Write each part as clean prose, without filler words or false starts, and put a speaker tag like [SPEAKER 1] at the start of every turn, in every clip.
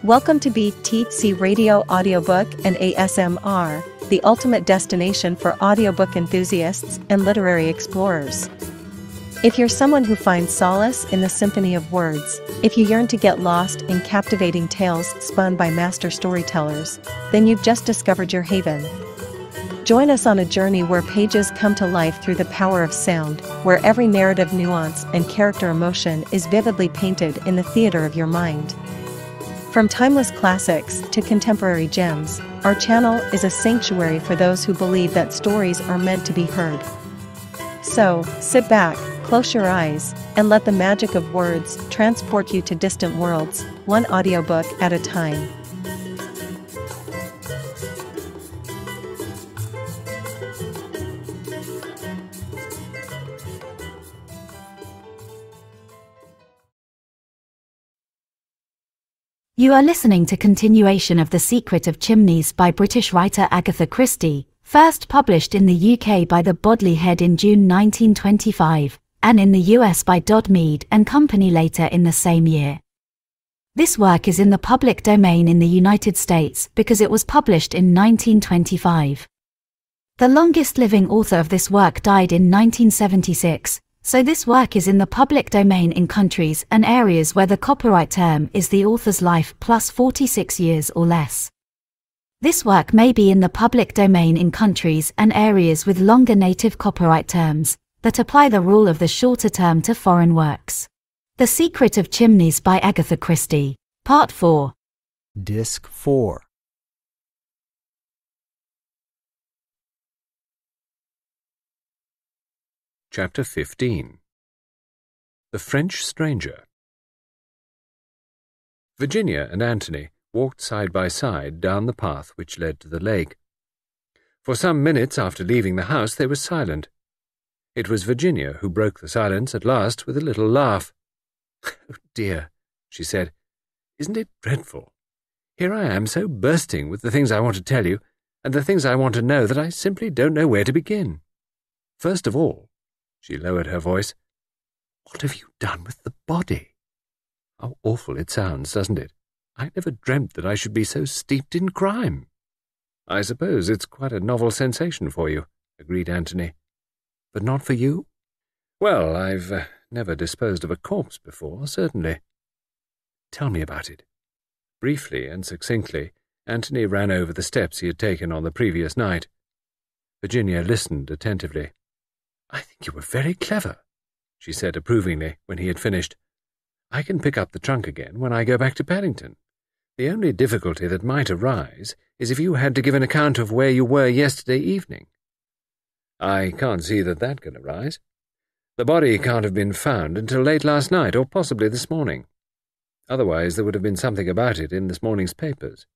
[SPEAKER 1] Welcome to BTC Radio Audiobook and ASMR, the ultimate destination for audiobook enthusiasts and literary explorers. If you're someone who finds solace in the symphony of words, if you yearn to get lost in captivating tales spun by master storytellers, then you've just discovered your haven. Join us on a journey where pages come to life through the power of sound, where every narrative nuance and character emotion is vividly painted in the theater of your mind. From timeless classics to contemporary gems, our channel is a sanctuary for those who believe that stories are meant to be heard. So, sit back, close your eyes, and let the magic of words transport you to distant worlds, one audiobook at a time.
[SPEAKER 2] You are listening to continuation of The Secret of Chimneys by British writer Agatha Christie, first published in the UK by the Bodley Head in June 1925, and in the US by Dodd Mead and Company later in the same year. This work is in the public domain in the United States because it was published in 1925. The longest living author of this work died in 1976, so this work is in the public domain in countries and areas where the copyright term is the author's life plus 46 years or less. This work may be in the public domain in countries and areas with longer native copyright terms that apply the rule of the shorter term to foreign works. The Secret of Chimneys by Agatha Christie, Part 4.
[SPEAKER 3] Disc 4.
[SPEAKER 4] Chapter 15. The French Stranger. Virginia and Anthony walked side by side down the path which led to the lake. For some minutes after leaving the house they were silent. It was Virginia who broke the silence at last with a little laugh. "Oh dear," she said, "isn't it dreadful? Here I am so bursting with the things I want to tell you, and the things I want to know, that I simply don't know where to begin. First of all," she lowered her voice, "what have you done with the body? How awful it sounds, doesn't it? I never dreamt that I should be so steeped in crime." "I suppose it's quite a novel sensation for you," agreed Anthony. "But not for you?" "Well, I've never disposed of a corpse before, certainly." "Tell me about it." Briefly and succinctly, Anthony ran over the steps he had taken on the previous night. Virginia listened attentively. "I think you were very clever," she said approvingly when he had finished. "I can pick up the trunk again when I go back to Paddington. The only difficulty that might arise is if you had to give an account of where you were yesterday evening." "I can't see that can arise. The body can't have been found until late last night, or possibly this morning. Otherwise there would have been something about it in this morning's papers.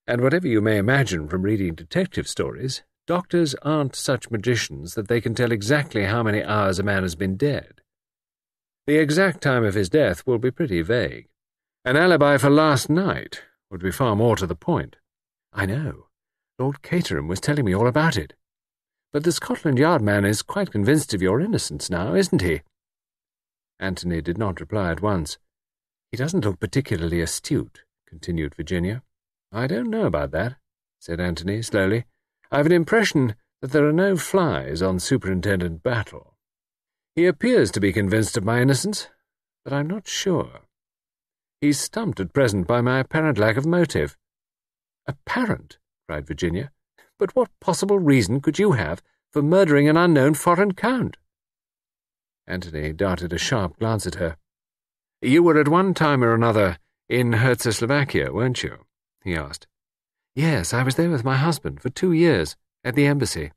[SPEAKER 4] And whatever you may imagine from reading detective stories, doctors aren't such magicians that they can tell exactly how many hours a man has been dead. The exact time of his death will be pretty vague. An alibi for last night would be far more to the point." "I know. Lord Caterham was telling me all about it. But the Scotland Yard man is quite convinced of your innocence now, isn't he?" Anthony did not reply at once. "He doesn't look particularly astute," continued Virginia. "I don't know about that," said Anthony slowly. "I've an impression that there are no flies on Superintendent Battle. He appears to be convinced of my innocence, but I'm not sure. He's stumped at present by my apparent lack of motive." "Apparent?" cried Virginia. "But what possible reason could you have for murdering an unknown foreign count?" Anthony darted a sharp glance at her. "You were at one time or another in Czechoslovakia, weren't you?" he asked. "Yes, I was there with my husband for 2 years, at the embassy."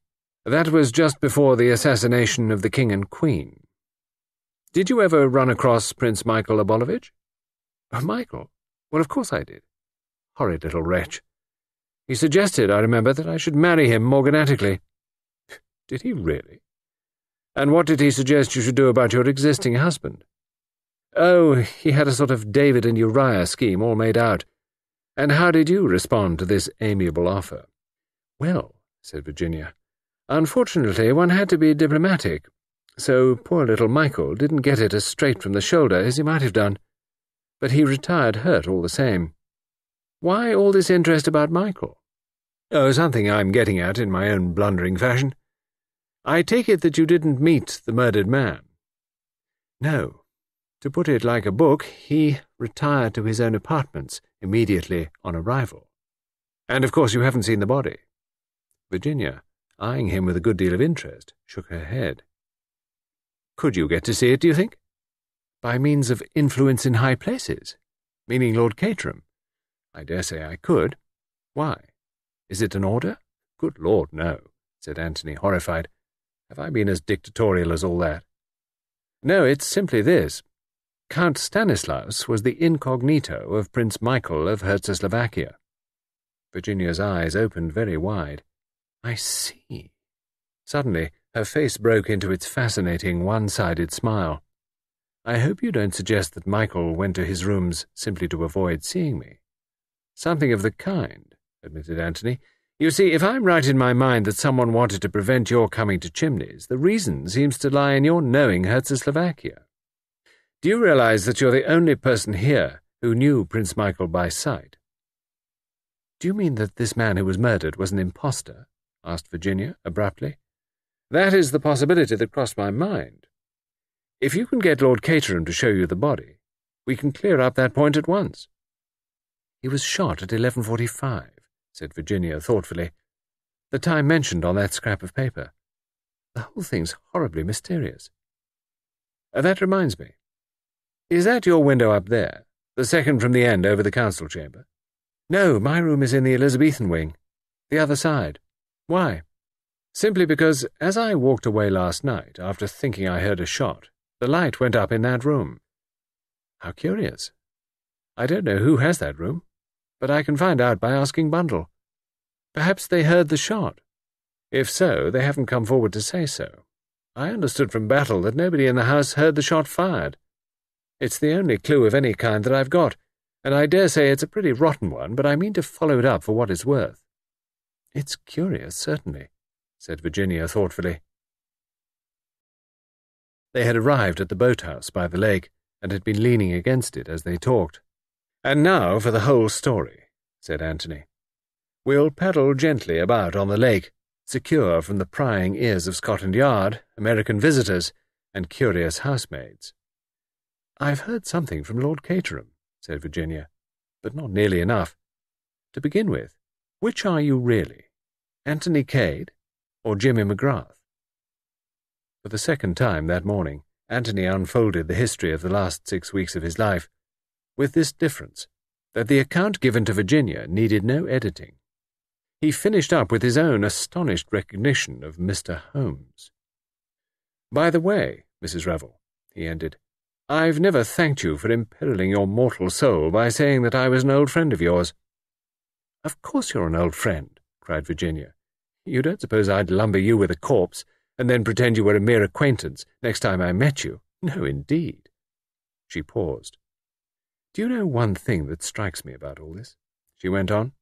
[SPEAKER 4] "That was just before the assassination of the King and Queen. Did you ever run across Prince Michael Abolovich?" "Oh, Michael? Well, of course I did." "Horrid little wretch. He suggested, I remember, that I should marry him morganatically." "Did he really? And what did he suggest you should do about your existing husband?" "Oh, he had a sort of David and Uriah scheme all made out. And how did you respond to this amiable offer?" "Well," said Virginia, "unfortunately one had to be diplomatic, so poor little Michael didn't get it as straight from the shoulder as he might have done. But he retired hurt all the same. Why all this interest about Michael? Oh, something I'm getting at in my own blundering fashion. I take it that you didn't meet the murdered man. No. To put it like a book, he retired to his own apartments immediately on arrival. And of course you haven't seen the body. Virginia, eyeing him with a good deal of interest, shook her head. Could you get to see it, do you think? By means of influence in high places? Meaning Lord Caterham? I dare say I could. Why? Is it an order? Good Lord, no, said Anthony, horrified. Have I been as dictatorial as all that? No, it's simply this. Count Stanislaus was the incognito of Prince Michael of Czechoslovakia. Virginia's eyes opened very wide. I see. Suddenly, her face broke into its fascinating one-sided smile. I hope you don't suggest that Michael went to his rooms simply to avoid seeing me. Something of the kind, admitted Anthony. You see, if I'm right in my mind that someone wanted to prevent your coming to Chimneys, the reason seems to lie in your knowing Czechoslovakia. Do you realize that you're the only person here who knew Prince Michael by sight? Do you mean that this man who was murdered was an impostor? Asked Virginia, abruptly. That is the possibility that crossed my mind. If you can get Lord Caterham to show you the body, we can clear up that point at once. He was shot at 11:45, said Virginia thoughtfully. The time mentioned on that scrap of paper. The whole thing's horribly mysterious. That reminds me. Is that your window up there, the second from the end over the council chamber? No, my room is in the Elizabethan wing, the other side. Why? Simply because, as I walked away last night, after thinking I heard a shot, the light went up in that room. How curious. I don't know who has that room, but I can find out by asking Bundle. Perhaps they heard the shot. If so, they haven't come forward to say so. I understood from Battle that nobody in the house heard the shot fired. It's the only clue of any kind that I've got, and I dare say it's a pretty rotten one, but I mean to follow it up for what it's worth. It's curious, certainly, said Virginia thoughtfully. They had arrived at the boathouse by the lake, and had been leaning against it as they talked. And now for the whole story, said Anthony. We'll paddle gently about on the lake, secure from the prying ears of Scotland Yard, American visitors, and curious housemaids. I've heard something from Lord Caterham, said Virginia, but not nearly enough. To begin with, which are you really, Anthony Cade or Jimmy McGrath? For the second time that morning, Anthony unfolded the history of the last 6 weeks of his life, with this difference, that the account given to Virginia needed no editing. He finished up with his own astonished recognition of Mr. Holmes. By the way, Mrs. Revel, he ended, I've never thanked you for imperiling your mortal soul by saying that I was an old friend of yours. Of course you're an old friend, cried Virginia. You don't suppose I'd lumber you with a corpse, and then pretend you were a mere acquaintance next time I met you? No, indeed. She paused. Do you know one thing that strikes me about all this? She went on.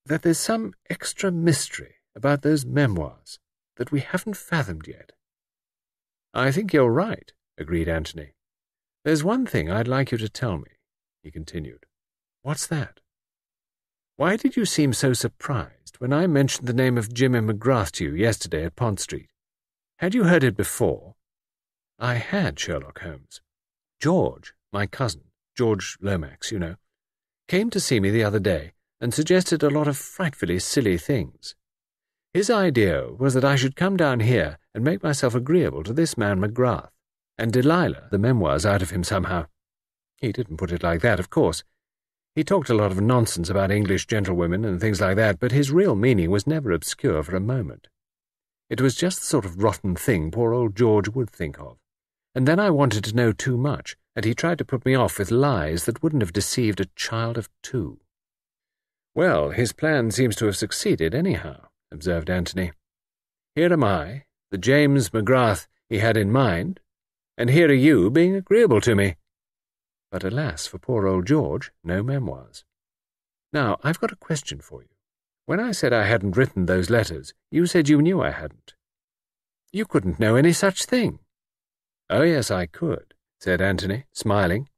[SPEAKER 4] That there's some extra mystery about those memoirs that we haven't fathomed yet. I think you're right, agreed Anthony. There's one thing I'd like you to tell me, he continued. What's that? Why did you seem so surprised when I mentioned the name of Jimmy McGrath to you yesterday at Pont Street? Had you heard it before? I had, Sherlock Holmes. George, my cousin, George Lomax, you know, came to see me the other day and suggested a lot of frightfully silly things. His idea was that I should come down here and make myself agreeable to this man McGrath, and Delilah the memoirs out of him somehow. He didn't put it like that, of course. He talked a lot of nonsense about English gentlewomen and things like that, but his real meaning was never obscure for a moment. It was just the sort of rotten thing poor old George would think of. And then I wanted to know too much, and he tried to put me off with lies that wouldn't have deceived a child of 2. Well, his plan seems to have succeeded anyhow, observed Anthony. Here am I, the James McGrath he had in mind, and here are you being agreeable to me. But alas, for poor old George, no memoirs. Now, I've got a question for you. When I said I hadn't written those letters, you said you knew I hadn't. You couldn't know any such thing. Oh, yes, I could, said Anthony, smiling.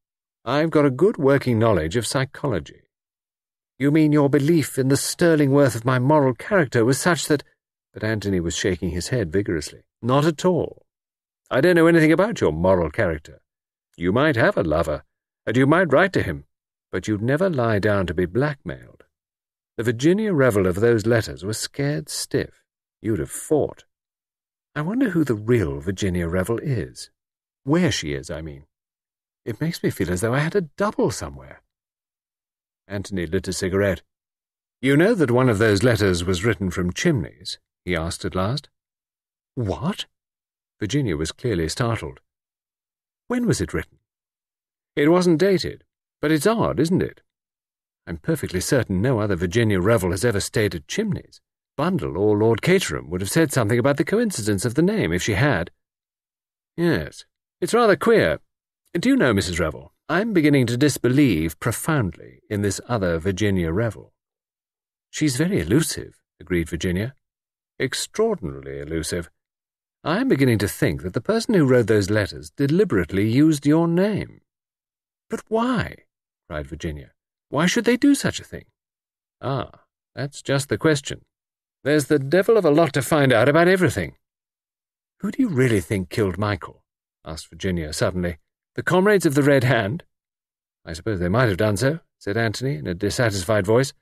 [SPEAKER 4] I've got a good working knowledge of psychology. You mean your belief in the sterling worth of my moral character was such that—" But Anthony was shaking his head vigorously. "Not at all. I don't know anything about your moral character. You might have a lover, and you might write to him, but you'd never lie down to be blackmailed. The Virginia Revel of those letters was scared stiff. You'd have fought. I wonder who the real Virginia Revel is. Where she is, I mean. It makes me feel as though I had a double somewhere." Anthony lit a cigarette. "You know that one of those letters was written from Chimneys?" he asked at last. "What?" Virginia was clearly startled. "When was it written?" "It wasn't dated, but it's odd, isn't it? I'm perfectly certain no other Virginia Revel has ever stayed at Chimneys. Bundle or Lord Caterham would have said something about the coincidence of the name if she had." "Yes, it's rather queer. Do you know, Mrs. Revel, I'm beginning to disbelieve profoundly in this other Virginia Revel." "She's very elusive," agreed Virginia. "Extraordinarily elusive. I'm beginning to think that the person who wrote those letters deliberately used your name." "But why?" cried Virginia. "Why should they do such a thing?" "Ah, that's just the question. There's the devil of a lot to find out about everything." "Who do you really think killed Michael?" asked Virginia suddenly. "The comrades of the Red Hand?" "I suppose they might have done so," said Anthony in a dissatisfied voice.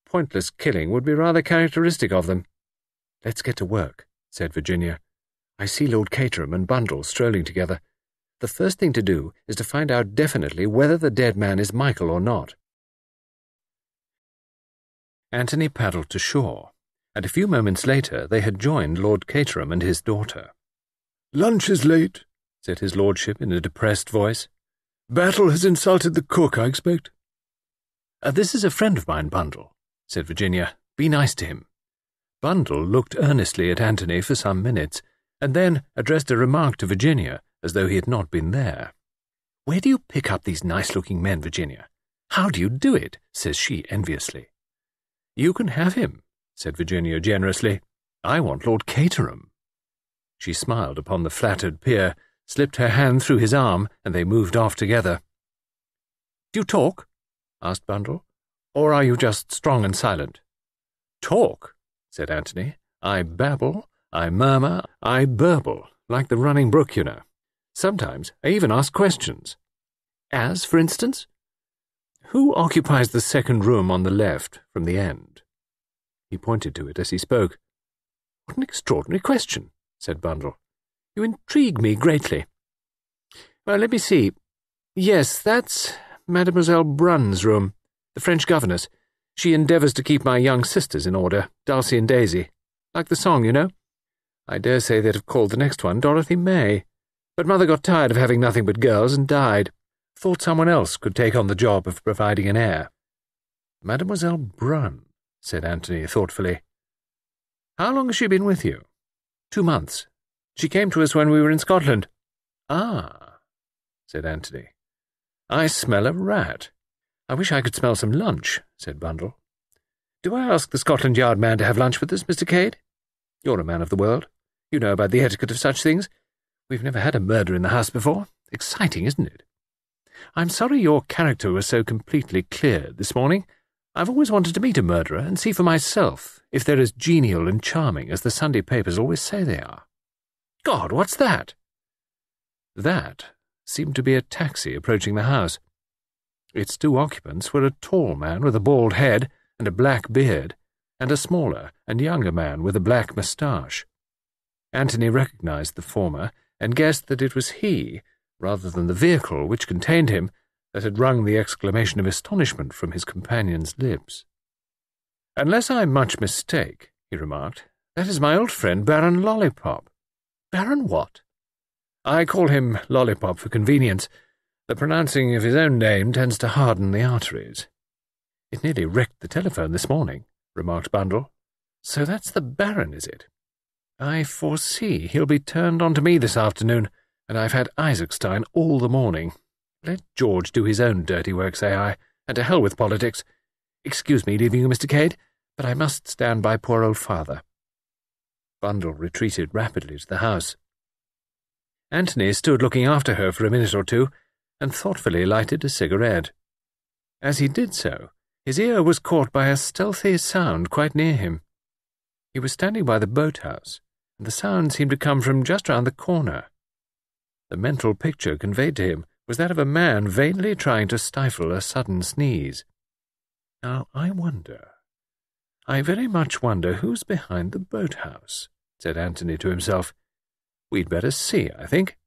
[SPEAKER 4] "Pointless killing would be rather characteristic of them." "Let's get to work," said Virginia. "I see Lord Caterham and Bundle strolling together. The first thing to do is to find out definitely whether the dead man is Michael or not." Anthony paddled to shore, and a few moments later they had joined Lord Caterham and his daughter. "Lunch is late," said his lordship in a depressed voice. "Battle has insulted the cook, I expect." "This is a friend of mine, Bundle," said Virginia. "Be nice to him." Bundle looked earnestly at Anthony for some minutes, and then addressed a remark to Virginia, as though he had not been there. "Where do you pick up these nice-looking men, Virginia? How do you do it?" says she enviously. "You can have him," said Virginia generously. "I want Lord Caterham." She smiled upon the flattered peer, slipped her hand through his arm, and they moved off together. "Do you talk?" asked Bundle. "Or are you just strong and silent?" "Talk," said Anthony. "I babble, I murmur, I burble, like the running brook, you know. Sometimes I even ask questions." "As, for instance?" "Who occupies the second room on the left from the end?" He pointed to it as he spoke. "What an extraordinary question," said Bundle. "You intrigue me greatly. Well, let me see. Yes, that's Mademoiselle Brun's room, the French governess. She endeavours to keep my young sisters in order, Dulcie and Daisy. Like the song, you know. I dare say they'd have called the next one Dorothy May. But Mother got tired of having nothing but girls and died. Thought someone else could take on the job of providing an heir." "Mademoiselle Brun," said Anthony thoughtfully. "How long has she been with you?" 2 months. She came to us when we were in Scotland." "Ah," said Anthony. "I smell a rat. I wish I could smell some lunch," said Bundle. "Do I ask the Scotland Yard man to have lunch with us, Mr. Cade? You're a man of the world. You know about the etiquette of such things. We've never had a murder in the house before. Exciting, isn't it? I'm sorry your character was so completely cleared this morning. I've always wanted to meet a murderer and see for myself if they're as genial and charming as the Sunday papers always say they are. God, what's that?" That seemed to be a taxi approaching the house. Its 2 occupants were a tall man with a bald head and a black beard, and a smaller and younger man with a black moustache. Anthony recognized the former and guessed that it was he, rather than the vehicle which contained him, that had wrung the exclamation of astonishment from his companion's lips. "Unless I much mistake," he remarked, "that is my old friend Baron Lollipop." "Baron what?" "I call him Lollipop for convenience. The pronouncing of his own name tends to harden the arteries." "It nearly wrecked the telephone this morning," remarked Bundle. "So that's the Baron, is it? I foresee he'll be turned on to me this afternoon, and I've had Isaacstein all the morning. Let George do his own dirty work, say I, and to hell with politics. Excuse me leaving you, Mr. Cade, but I must stand by poor old father." Bundle retreated rapidly to the house. Anthony stood looking after her for a minute or two, and thoughtfully lighted a cigarette. As he did so, His ear was caught by a stealthy sound quite near him. He was standing by the boathouse, and the sound seemed to come from just round the corner. The mental picture conveyed to him was that of a man vainly trying to stifle a sudden sneeze. Now, I very much wonder who's behind the boathouse, said Anthony to himself. We'd better see, I think.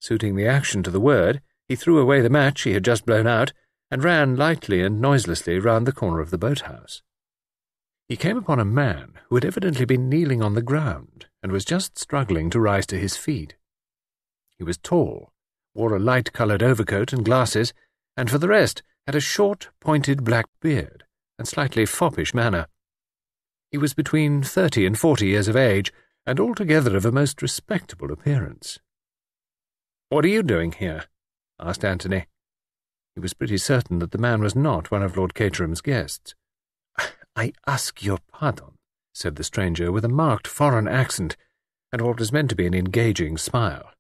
[SPEAKER 4] Suiting the action to the word, he threw away the match he had just blown out and ran lightly and noiselessly round the corner of the boathouse. He came upon a man who had evidently been kneeling on the ground and was just struggling to rise to his feet. He was tall, wore a light-coloured overcoat and glasses, and for the rest had a short, pointed black beard and slightly foppish manner. He was between 30 and 40 years of age, and altogether of a most respectable appearance. "What are you doing here?" asked Anthony. He was pretty certain that the man was not one of Lord Caterham's guests. "I ask your pardon," said the stranger with a marked foreign accent and what was meant to be an engaging smile.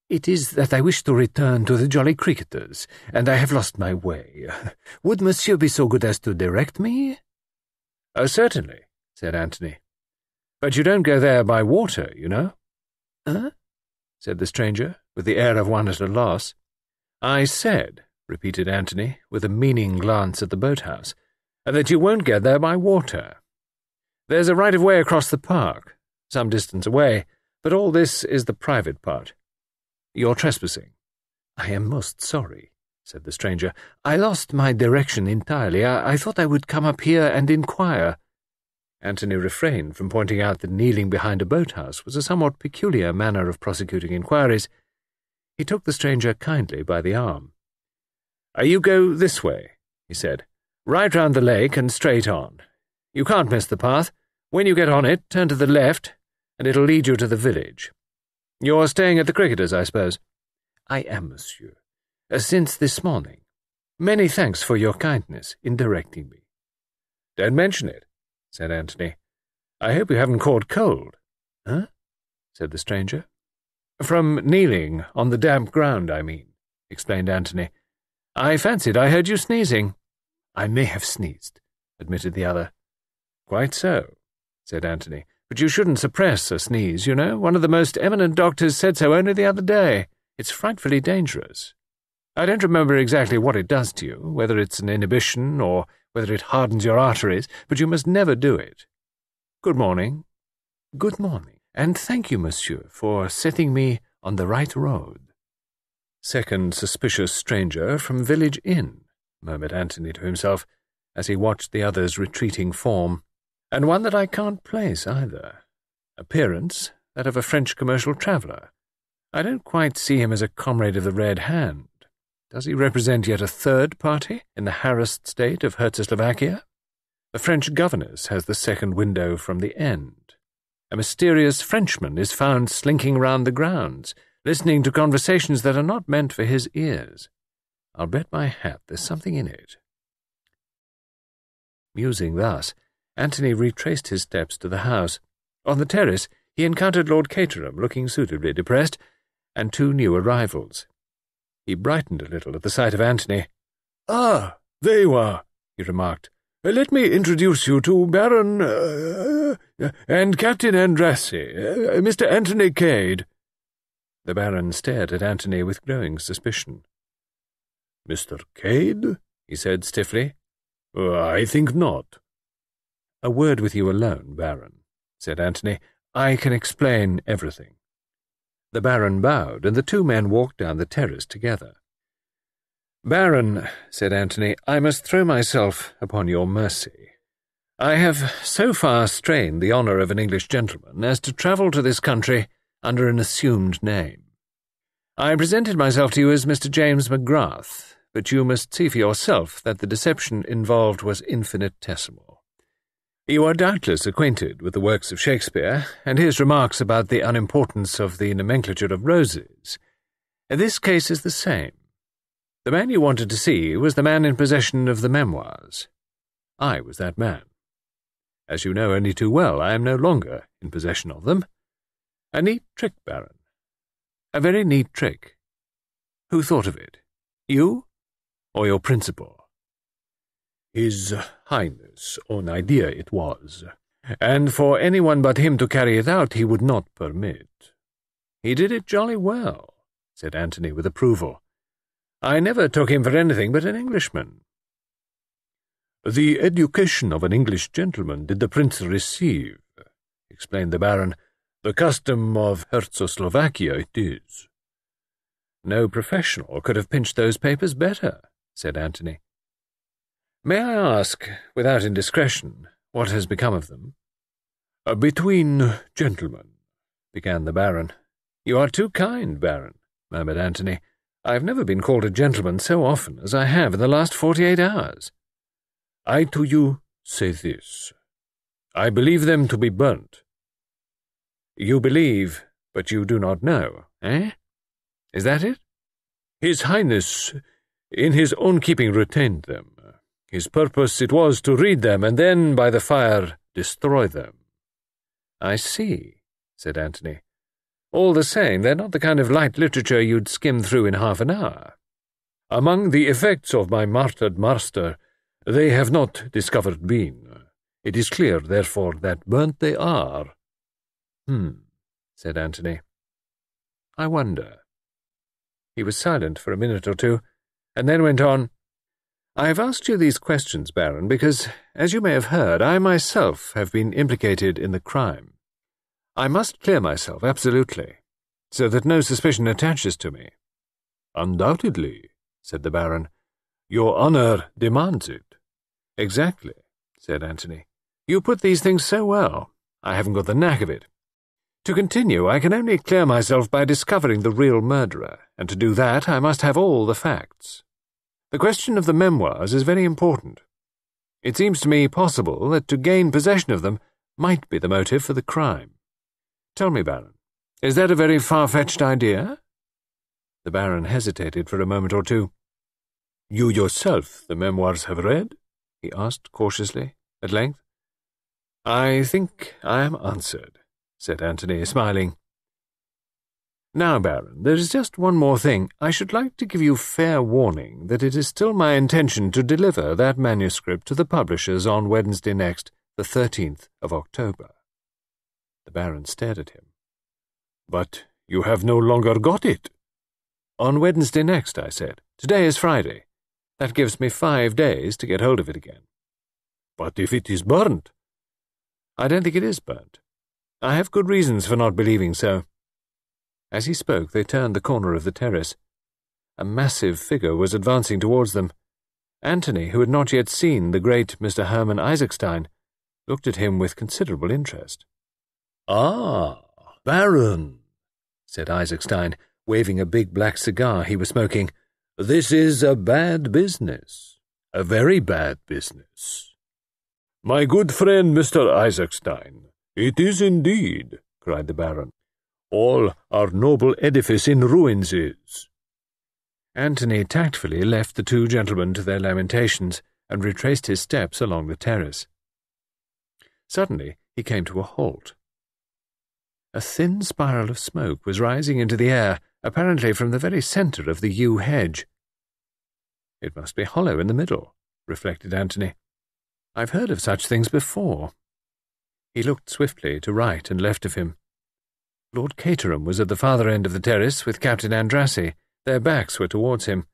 [SPEAKER 4] "It is that I wish to return to the Jolly Cricketers, and I have lost my way. Would monsieur be so good as to direct me?" "Oh, certainly," said Anthony. "But you don't go there by water, you know." "Huh?" said the stranger, with the air of one at a loss. "I said," repeated Anthony, with a meaning glance at the boathouse, "that you won't get there by water. There's a right-of-way across the park, some distance away, but all this is the private part. You're trespassing." "I am most sorry," said the stranger. "I lost my direction entirely. I thought I would come up here and inquire." Anthony refrained from pointing out that kneeling behind a boathouse was a somewhat peculiar manner of prosecuting inquiries. He took the stranger kindly by the arm. "You go this way," he said. "Right round the lake and straight on. You can't miss the path. When you get on it, turn to the left, and it'll lead you to the village. You're staying at the Cricketers, I suppose?" "I am, monsieur. Since this morning. Many thanks for your kindness in directing me." "Don't mention it," said Anthony. "I hope you haven't caught cold." "Huh?" said the stranger. "From kneeling on the damp ground, I mean," explained Anthony. "I fancied I heard you sneezing." "I may have sneezed," admitted the other. "Quite so," said Anthony. "But you shouldn't suppress a sneeze, you know. One of the most eminent doctors said so only the other day. It's frightfully dangerous. I don't remember exactly what it does to you, whether it's an inhibition or whether it hardens your arteries, but you must never do it. Good morning." "Good morning, and thank you, monsieur, for setting me on the right road." "Second suspicious stranger from village inn," murmured Anthony to himself, as he watched the other's retreating form, "and one that I can't place either. Appearance, that of a French commercial traveller. I don't quite see him as a comrade of the Red Hand. Does he represent yet a third party in the harassed state of Herzegovina? The French governess has the second window from the end. A mysterious Frenchman is found slinking round the grounds, listening to conversations that are not meant for his ears. I'll bet my hat there's something in it." Musing thus, Anthony retraced his steps to the house. On the terrace, he encountered Lord Caterham, looking suitably depressed, and two new arrivals. He brightened a little at the sight of Anthony. "Ah, there you are," he remarked. "Let me introduce you to Baron and Captain Andrassy, Mr. Anthony Cade." The Baron stared at Anthony with growing suspicion. "Mr. Cade?" he said stiffly. "I think not." "A word with you alone, Baron," said Anthony. "I can explain everything." The Baron bowed, and the two men walked down the terrace together. "Baron," said Anthony, "I must throw myself upon your mercy. I have so far strained the honour of an English gentleman as to travel to this country under an assumed name. I presented myself to you as Mr. James McGrath, but you must see for yourself that the deception involved was infinitesimal. You are doubtless acquainted with the works of Shakespeare, and his remarks about the unimportance of the nomenclature of roses. This case is the same. The man you wanted to see was the man in possession of the memoirs. I was that man. As you know only too well, I am no longer in possession of them. A neat trick, Baron. A very neat trick. Who thought of it? You, or your principal?" His Highness' own idea it was, and for anyone but him to carry it out he would not permit. He did it jolly well, said Anthony with approval. I never took him for anything but an Englishman. The education of an English gentleman did the prince receive, explained the Baron. The custom of Czechoslovakia it is. No professional could have pinched those papers better, said Anthony. May I ask, without indiscretion, what has become of them? Between gentlemen, began the Baron. You are too kind, Baron, murmured Anthony. I have never been called a gentleman so often as I have in the last 48 hours. I to you say this. I believe them to be burnt. You believe, but you do not know, eh? Is that it? His Highness, in his own keeping, retained them. His purpose it was to read them, and then, by the fire, destroy them. I see, said Anthony. All the same, they're not the kind of light literature you'd skim through in half an hour. Among the effects of my martyred master, they have not discovered been. It is clear, therefore, that burnt they are. Said Anthony. I wonder. He was silent for a minute or two, and then went on. I have asked you these questions, Baron, because, as you may have heard, I myself have been implicated in the crime. I must clear myself, absolutely, so that no suspicion attaches to me. Undoubtedly, said the Baron. Your honour demands it. Exactly, said Anthony. You put these things so well. I haven't got the knack of it. To continue, I can only clear myself by discovering the real murderer, and to do that I must have all the facts. The question of the memoirs is very important. It seems to me possible that to gain possession of them might be the motive for the crime. Tell me, Baron, is that a very far-fetched idea? The Baron hesitated for a moment or two. You yourself the memoirs have read? He asked cautiously, at length. I think I am answered, said Anthony, smiling. Now, Baron, there is just one more thing. I should like to give you fair warning that it is still my intention to deliver that manuscript to the publishers on Wednesday next, the 13th of October. The Baron stared at him. But you have no longer got it. On Wednesday next, I said. Today is Friday. That gives me 5 days to get hold of it again. But if it is burnt? I don't think it is burnt. I have good reasons for not believing so. As he spoke, they turned the corner of the terrace. A massive figure was advancing towards them. Anthony, who had not yet seen the great Mr. Hermann Isaacstein, looked at him with considerable interest. Ah, Baron, said Isaacstein, waving a big black cigar he was smoking. This is a bad business. A very bad business. My good friend Mr. Isaacstein, it is indeed, cried the Baron. All our noble edifice in ruins is. Anthony tactfully left the two gentlemen to their lamentations and retraced his steps along the terrace. Suddenly he came to a halt. A thin spiral of smoke was rising into the air, apparently from the very centre of the yew hedge. It must be hollow in the middle, reflected Anthony. I've heard of such things before. He looked swiftly to right and left of him. Lord Caterham was at the farther end of the terrace with Captain Andrassy. Their backs were towards him.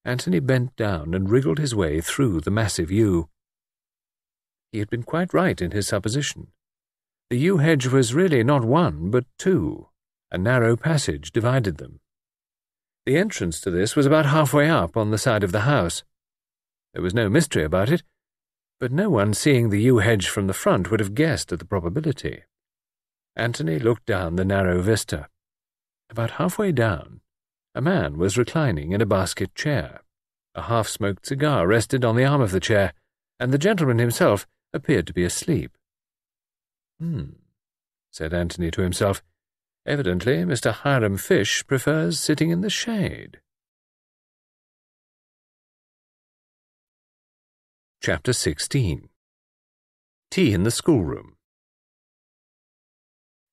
[SPEAKER 4] Anthony bent down and wriggled his way through the massive yew. He had been quite right in his supposition. The yew hedge was really not one, but two. A narrow passage divided them. The entrance to this was about halfway up on the side of the house. There was no mystery about it, but no one seeing the yew hedge from the front would have guessed at the probability. Anthony looked down the narrow vista. About halfway down, a man was reclining in a basket chair. A half-smoked cigar rested on the arm of the chair, and the gentleman himself appeared to be asleep. Said Anthony to himself. Evidently Mr. Hiram Fish prefers sitting in the shade. Chapter 16. Tea in the Schoolroom.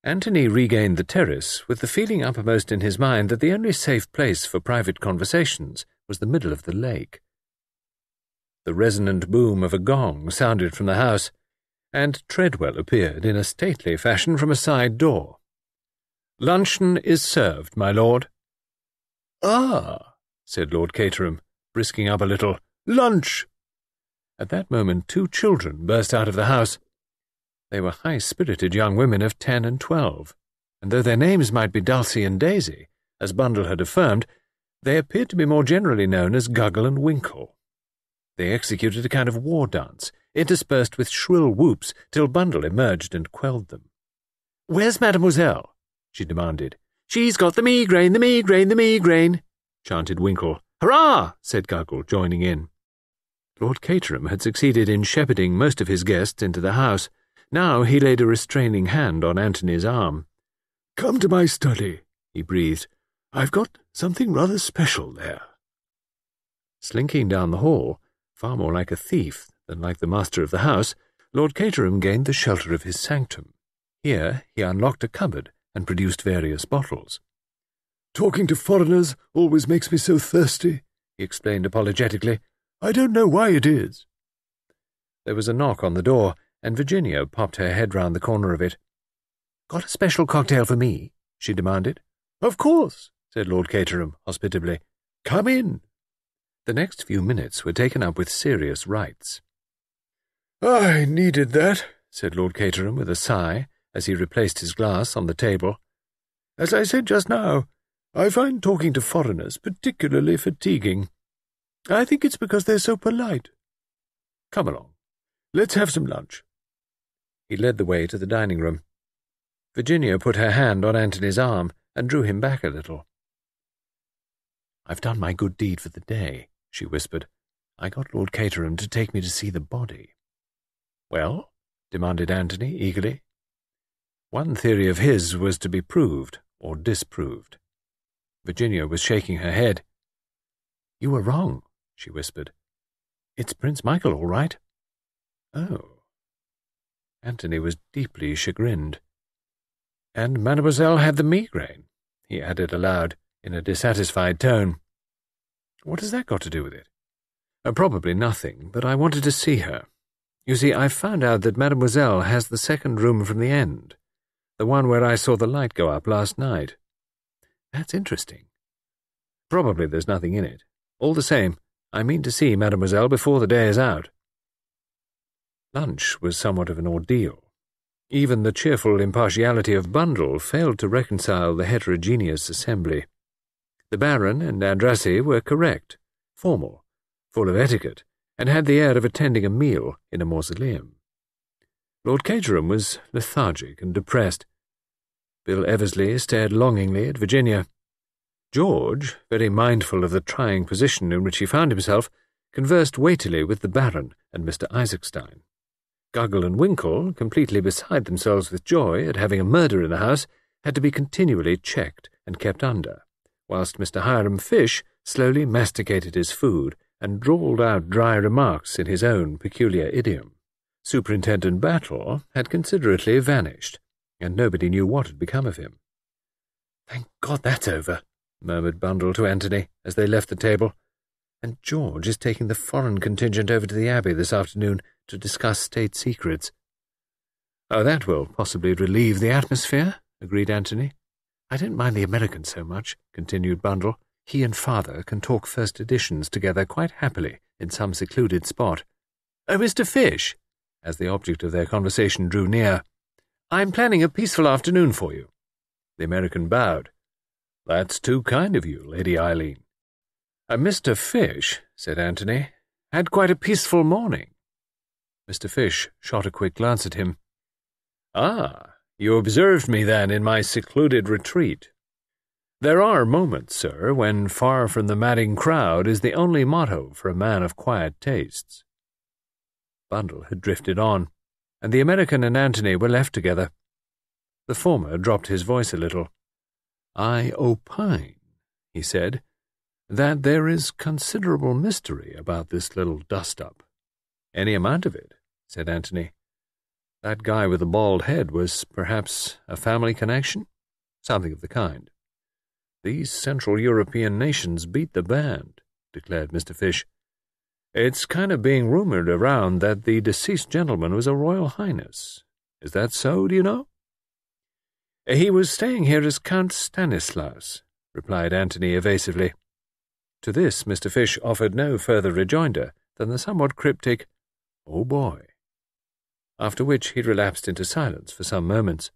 [SPEAKER 4] Anthony regained the terrace with the feeling uppermost in his mind that the only safe place for private conversations was the middle of the lake. The resonant boom of a gong sounded from the house, and Treadwell appeared in a stately fashion from a side door. "Luncheon is served, my lord." "Ah," said Lord Caterham, brisking up a little. "Lunch!" At that moment 2 children burst out of the house. They were high-spirited young women of 10 and 12, and though their names might be Dulcie and Daisy, as Bundle had affirmed, they appeared to be more generally known as Guggle and Winkle. They executed a kind of war dance, interspersed with shrill whoops, till Bundle emerged and quelled them. "Where's Mademoiselle?" she demanded. "She's got the migraine, the migraine, the migraine," chanted Winkle. "Hurrah!" said Guggle, joining in. Lord Caterham had succeeded in shepherding most of his guests into the house. Now he laid a restraining hand on Anthony's arm. "Come to my study," he breathed. "I've got something rather special there." Slinking down the hall, far more like a thief than like the master of the house, Lord Caterham gained the shelter of his sanctum. Here he unlocked a cupboard and produced various bottles. "Talking to foreigners always makes me so thirsty," he explained apologetically. "I don't know why it is." There was a knock on the door, and Virginia popped her head round the corner of it. "Got a special cocktail for me?" she demanded. "Of course," said Lord Caterham hospitably. "Come in." The next few minutes were taken up with serious rites. "I needed that," said Lord Caterham with a sigh, as he replaced his glass on the table. "As I said just now, I find talking to foreigners particularly fatiguing. I think it's because they're so polite. Come along. Let's have some lunch." He led the way to the dining room. Virginia put her hand on Anthony's arm and drew him back a little. "I've done my good deed for the day," she whispered. "I got Lord Caterham to take me to see the body." "Well?" demanded Anthony eagerly. One theory of his was to be proved or disproved. Virginia was shaking her head. "You were wrong," she whispered. "It's Prince Michael, all right." "Oh." Anthony was deeply chagrined. "And Mademoiselle had the migraine," he added aloud, in a dissatisfied tone. "What has that got to do with it?" Probably nothing, but I wanted to see her. You see, I've found out that Mademoiselle has the second room from the end, the one where I saw the light go up last night." "That's interesting." "Probably there's nothing in it. All the same, I mean to see Mademoiselle before the day is out." Lunch was somewhat of an ordeal. Even the cheerful impartiality of Bundle failed to reconcile the heterogeneous assembly. The Baron and Andrassy were correct, formal, full of etiquette, and had the air of attending a meal in a mausoleum. Lord Caterham was lethargic and depressed. Bill Eversley stared longingly at Virginia. George, very mindful of the trying position in which he found himself, conversed weightily with the Baron and Mr. Isaacstein. Guggle and Winkle, completely beside themselves with joy at having a murder in the house, had to be continually checked and kept under, whilst Mr. Hiram Fish slowly masticated his food and drawled out dry remarks in his own peculiar idiom. Superintendent Battle had considerately vanished, and nobody knew what had become of him. "Thank God that's over," murmured Bundle to Anthony as they left the table. "And George is taking the foreign contingent over to the Abbey this afternoon to discuss state secrets." "Oh, that will possibly relieve the atmosphere," agreed Anthony. "I don't mind the American so much," continued Bundle. "He and Father can talk first editions together quite happily in some secluded spot. Oh, Mr. Fish," as the object of their conversation drew near, "I'm planning a peaceful afternoon for you." The American bowed. "That's too kind of you, Lady Eileen." "Mr. Fish," said Anthony, "had quite a peaceful morning." Mr. Fish shot a quick glance at him. "Ah, you observed me then in my secluded retreat. There are moments, sir, when far from the madding crowd is the only motto for a man of quiet tastes." Bundle had drifted on, and the American and Anthony were left together. The former dropped his voice a little. "I opine," he said, "that there is considerable mystery about this little dust-up." "Any amount of it," said Anthony. "That guy with the bald head was perhaps a family connection?" "Something of the kind." "These Central European nations beat the band," declared Mr. Fish. It's kind of being rumoured around that the deceased gentleman was a Royal Highness. Is that so, do you know? He was staying here as Count Stanislaus, replied Anthony evasively. To this Mr. Fish offered no further rejoinder than the somewhat cryptic, "Oh boy," after which he relapsed into silence for some moments.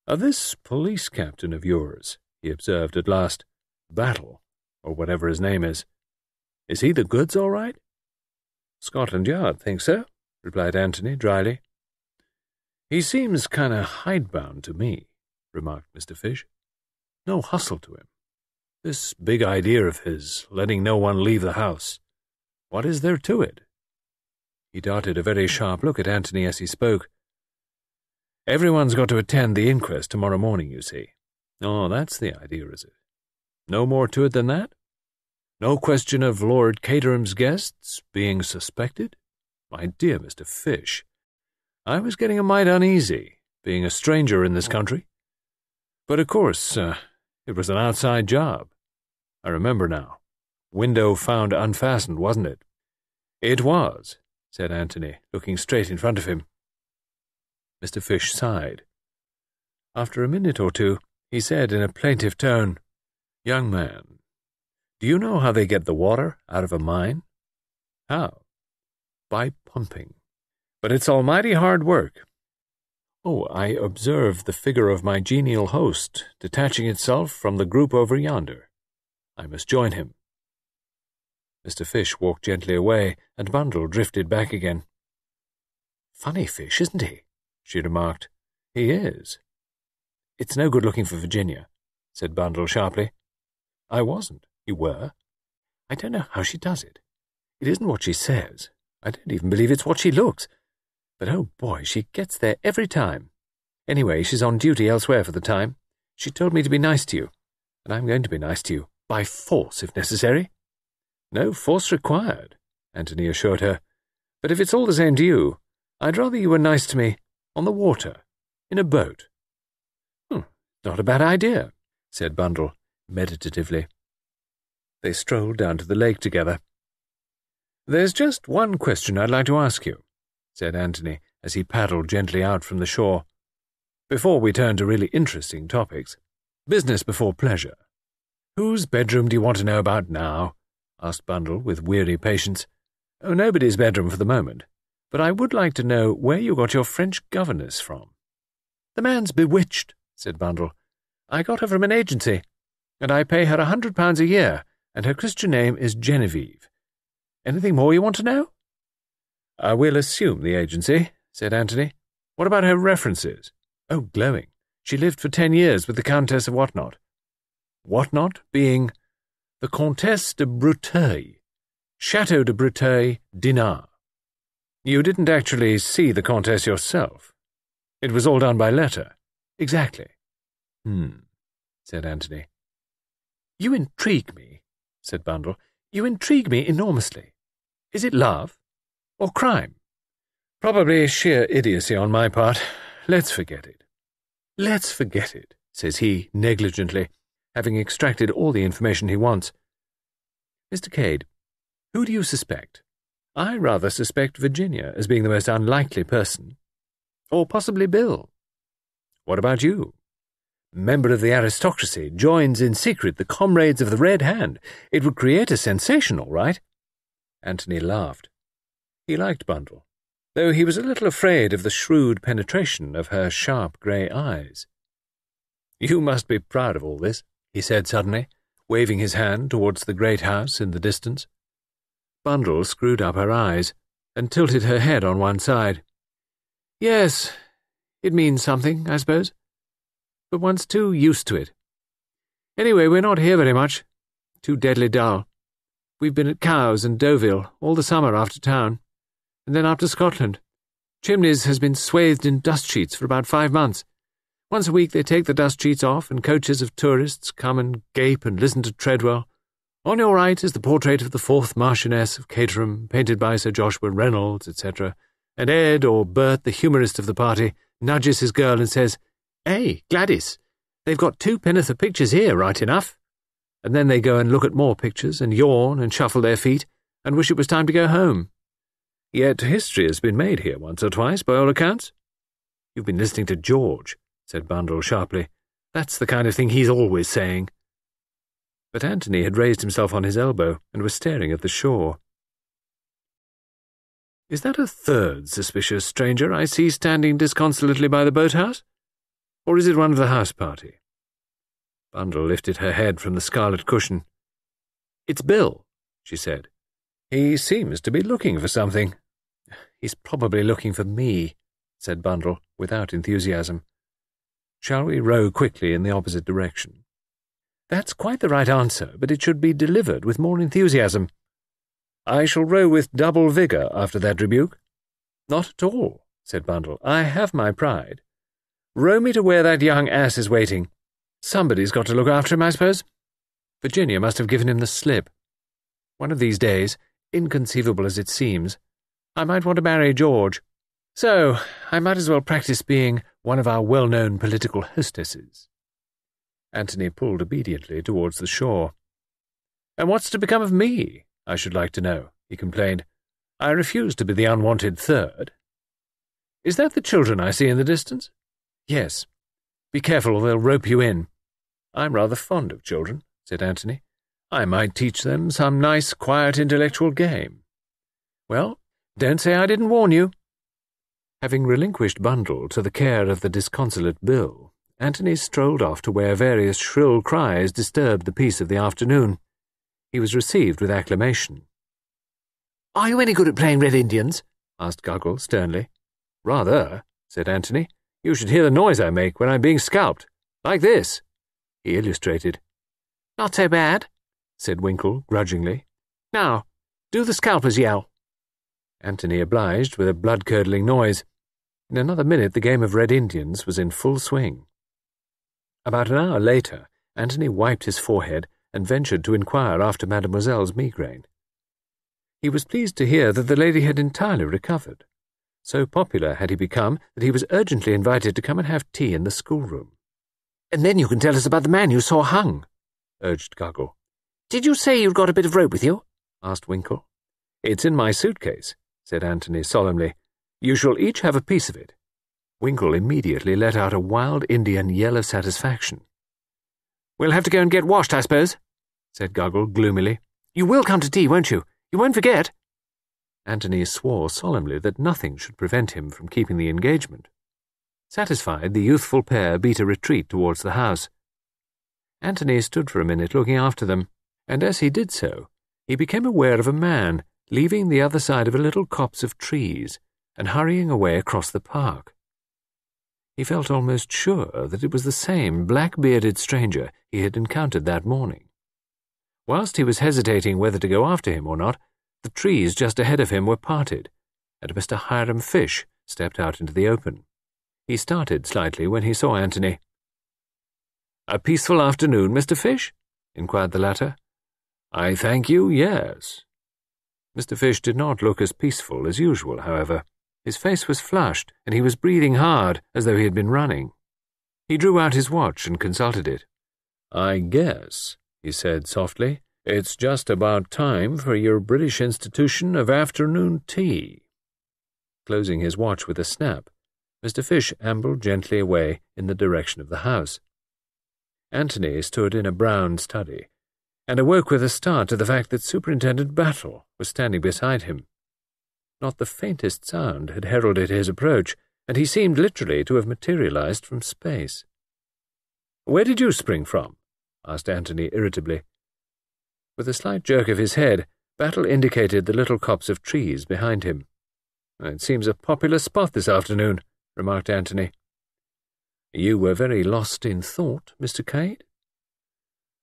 [SPEAKER 4] "This police captain of yours," he observed at last, "Battle, or whatever his name is he the goods all right?" "Scotland Yard thinks so," replied Anthony dryly. "He seems kind of hidebound to me," remarked Mr. Fish. "No hustle to him. This big idea of his, letting no one leave the house. What is there to it?" He darted a very sharp look at Anthony as he spoke. "Everyone's got to attend the inquest tomorrow morning, you see. Oh, that's the idea, is it? No more to it than that? No question of Lord Caterham's guests being suspected? My dear Mr. Fish, I was getting a mite uneasy, being a stranger in this country. But of course, it was an outside job. I remember now. Window found unfastened, wasn't it?" "It was," said Anthony, looking straight in front of him. Mr. Fish sighed. After a minute or two, he said in a plaintive tone, "Young man, do you know how they get the water out of a mine?" "How?" "By pumping. But it's almighty hard work. Oh, I observe the figure of my genial host detaching itself from the group over yonder. I must join him." Mr. Fish walked gently away, and Bundle drifted back again. "Funny fish, isn't he?" she remarked. "He is." "It's no good looking for Virginia," said Bundle sharply. "I wasn't. You were. I don't know how she does it. It isn't what she says. I don't even believe it's what she looks. But oh boy, she gets there every time. Anyway, she's on duty elsewhere for the time. She told me to be nice to you, and I'm going to be nice to you, by force if necessary." "No force required," Anthony assured her. "But if it's all the same to you, I'd rather you were nice to me on the water, in a boat." "Not a bad idea," said Bundle, meditatively. They strolled down to the lake together. "There's just one question I'd like to ask you," said Anthony, as he paddled gently out from the shore. "Before we turn to really interesting topics. Business before pleasure. Whose bedroom do you want to know about now?" asked Bundle with weary patience. "Oh, nobody's bedroom for the moment, but I would like to know where you got your French governess from." "The man's bewitched," said Bundle. "I got her from an agency, and I pay her £100 a year, and her Christian name is Genevieve. Anything more you want to know?" "I will assume the agency," said Anthony. "What about her references?" "Oh, glowing. She lived for 10 years with the Countess of Whatnot." "Whatnot being the Comtesse de Breteuil, Chateau de Breteuil, Dinard. You didn't actually see the Comtesse yourself. It was all done by letter." "Exactly." Said Anthony. "You intrigue me," said Bundle. "You intrigue me enormously. Is it love? Or crime?" "Probably sheer idiocy on my part. Let's forget it." "Let's forget it," says he negligently, having extracted all the information he wants. "Mr. Cade, who do you suspect?" "I rather suspect Virginia as being the most unlikely person. Or possibly Bill." "What about you?" "Member of the aristocracy, joins in secret the Comrades of the Red Hand. It would create a sensation, all right." Anthony laughed. He liked Bundle, though he was a little afraid of the shrewd penetration of her sharp grey eyes. "You must be proud of all this," he said suddenly, waving his hand towards the great house in the distance. Bundle screwed up her eyes and tilted her head on one side. "Yes, it means something, I suppose. But one's too used to it. Anyway, we're not here very much. Too deadly dull. We've been at Cowes and Deauville all the summer after town, and then up to Scotland. Chimneys has been swathed in dust sheets for about 5 months. Once a week they take the dust sheets off, and coaches of tourists come and gape and listen to Treadwell. On your right is the portrait of the 4th Marchioness of Caterham, painted by Sir Joshua Reynolds, etc., and Ed, or Bert, the humorist of the party, nudges his girl and says, 'Hey, Gladys, they've got 2 penn'orth of pictures here, right enough.' and then they go and look at more pictures and yawn and shuffle their feet and wish it was time to go home. Yet history has been made here once or twice, by all accounts. You've been listening to George, said Bundle sharply. That's the kind of thing he's always saying. But Anthony had raised himself on his elbow and was staring at the shore. Is that a third suspicious stranger I see standing disconsolately by the boathouse? Or is it one of the house party? Bundle lifted her head from the scarlet cushion. It's Bill, she said. He seems to be looking for something. He's probably looking for me, said Bundle, without enthusiasm. Shall we row quickly in the opposite direction? That's quite the right answer, but it should be delivered with more enthusiasm. I shall row with double vigour after that rebuke. Not at all, said Bundle. I have my pride. Row me to where that young ass is waiting. Somebody's got to look after him, I suppose. Virginia must have given him the slip. One of these days, inconceivable as it seems, I might want to marry George. So I might as well practice being one of our well-known political hostesses. Anthony pulled obediently towards the shore. And what's to become of me, I should like to know, he complained. I refuse to be the unwanted third. Is that the children I see in the distance? Yes. Be careful or they'll rope you in. I'm rather fond of children, said Anthony. I might teach them some nice, quiet intellectual game. Well, don't say I didn't warn you. Having relinquished Bundle to the care of the disconsolate Bill, Anthony strolled off to where various shrill cries disturbed the peace of the afternoon. He was received with acclamation. Are you any good at playing Red Indians? Asked Guggle sternly. Rather, said Anthony. You should hear the noise I make when I'm being scalped. Like this. He illustrated. Not so bad, said Winkle grudgingly. Now, do the scalper's yell. Anthony obliged with a blood-curdling noise. In another minute the game of Red Indians was in full swing. About an hour later, Anthony wiped his forehead and ventured to inquire after Mademoiselle's migraine. He was pleased to hear that the lady had entirely recovered. So popular had he become that he was urgently invited to come and have tea in the schoolroom. And then you can tell us about the man you saw hung, urged Guggle. Did you say you'd got a bit of rope with you? Asked Winkle. It's in my suitcase, said Anthony solemnly. You shall each have a piece of it. Winkle immediately let out a wild Indian yell of satisfaction. We'll have to go and get washed, I suppose, said Guggle gloomily. You will come to tea, won't you? You won't forget. Anthony swore solemnly that nothing should prevent him from keeping the engagement. Satisfied, the youthful pair beat a retreat towards the house. Anthony stood for a minute looking after them, and as he did so, he became aware of a man leaving the other side of a little copse of trees and hurrying away across the park. He felt almost sure that it was the same black-bearded stranger he had encountered that morning. Whilst he was hesitating whether to go after him or not, the trees just ahead of him were parted, and Mr. Hiram Fish stepped out into the open. He started slightly when he saw Anthony. "A peaceful afternoon, Mr. Fish?" inquired the latter. "I thank you, yes." Mr. Fish did not look as peaceful as usual, however. His face was flushed, and he was breathing hard, as though he had been running. He drew out his watch and consulted it. "I guess," he said softly, "it's just about time for your British institution of afternoon tea." Closing his watch with a snap, Mr. Fish ambled gently away in the direction of the house. Anthony stood in a brown study, and awoke with a start to the fact that Superintendent Battle was standing beside him. Not the faintest sound had heralded his approach, and he seemed literally to have materialized from space. "Where did you spring from?" asked Anthony irritably. With a slight jerk of his head, Battle indicated the little copse of trees behind him. "It seems a popular spot this afternoon," remarked Anthony. "You were very lost in thought, Mr. Cade?"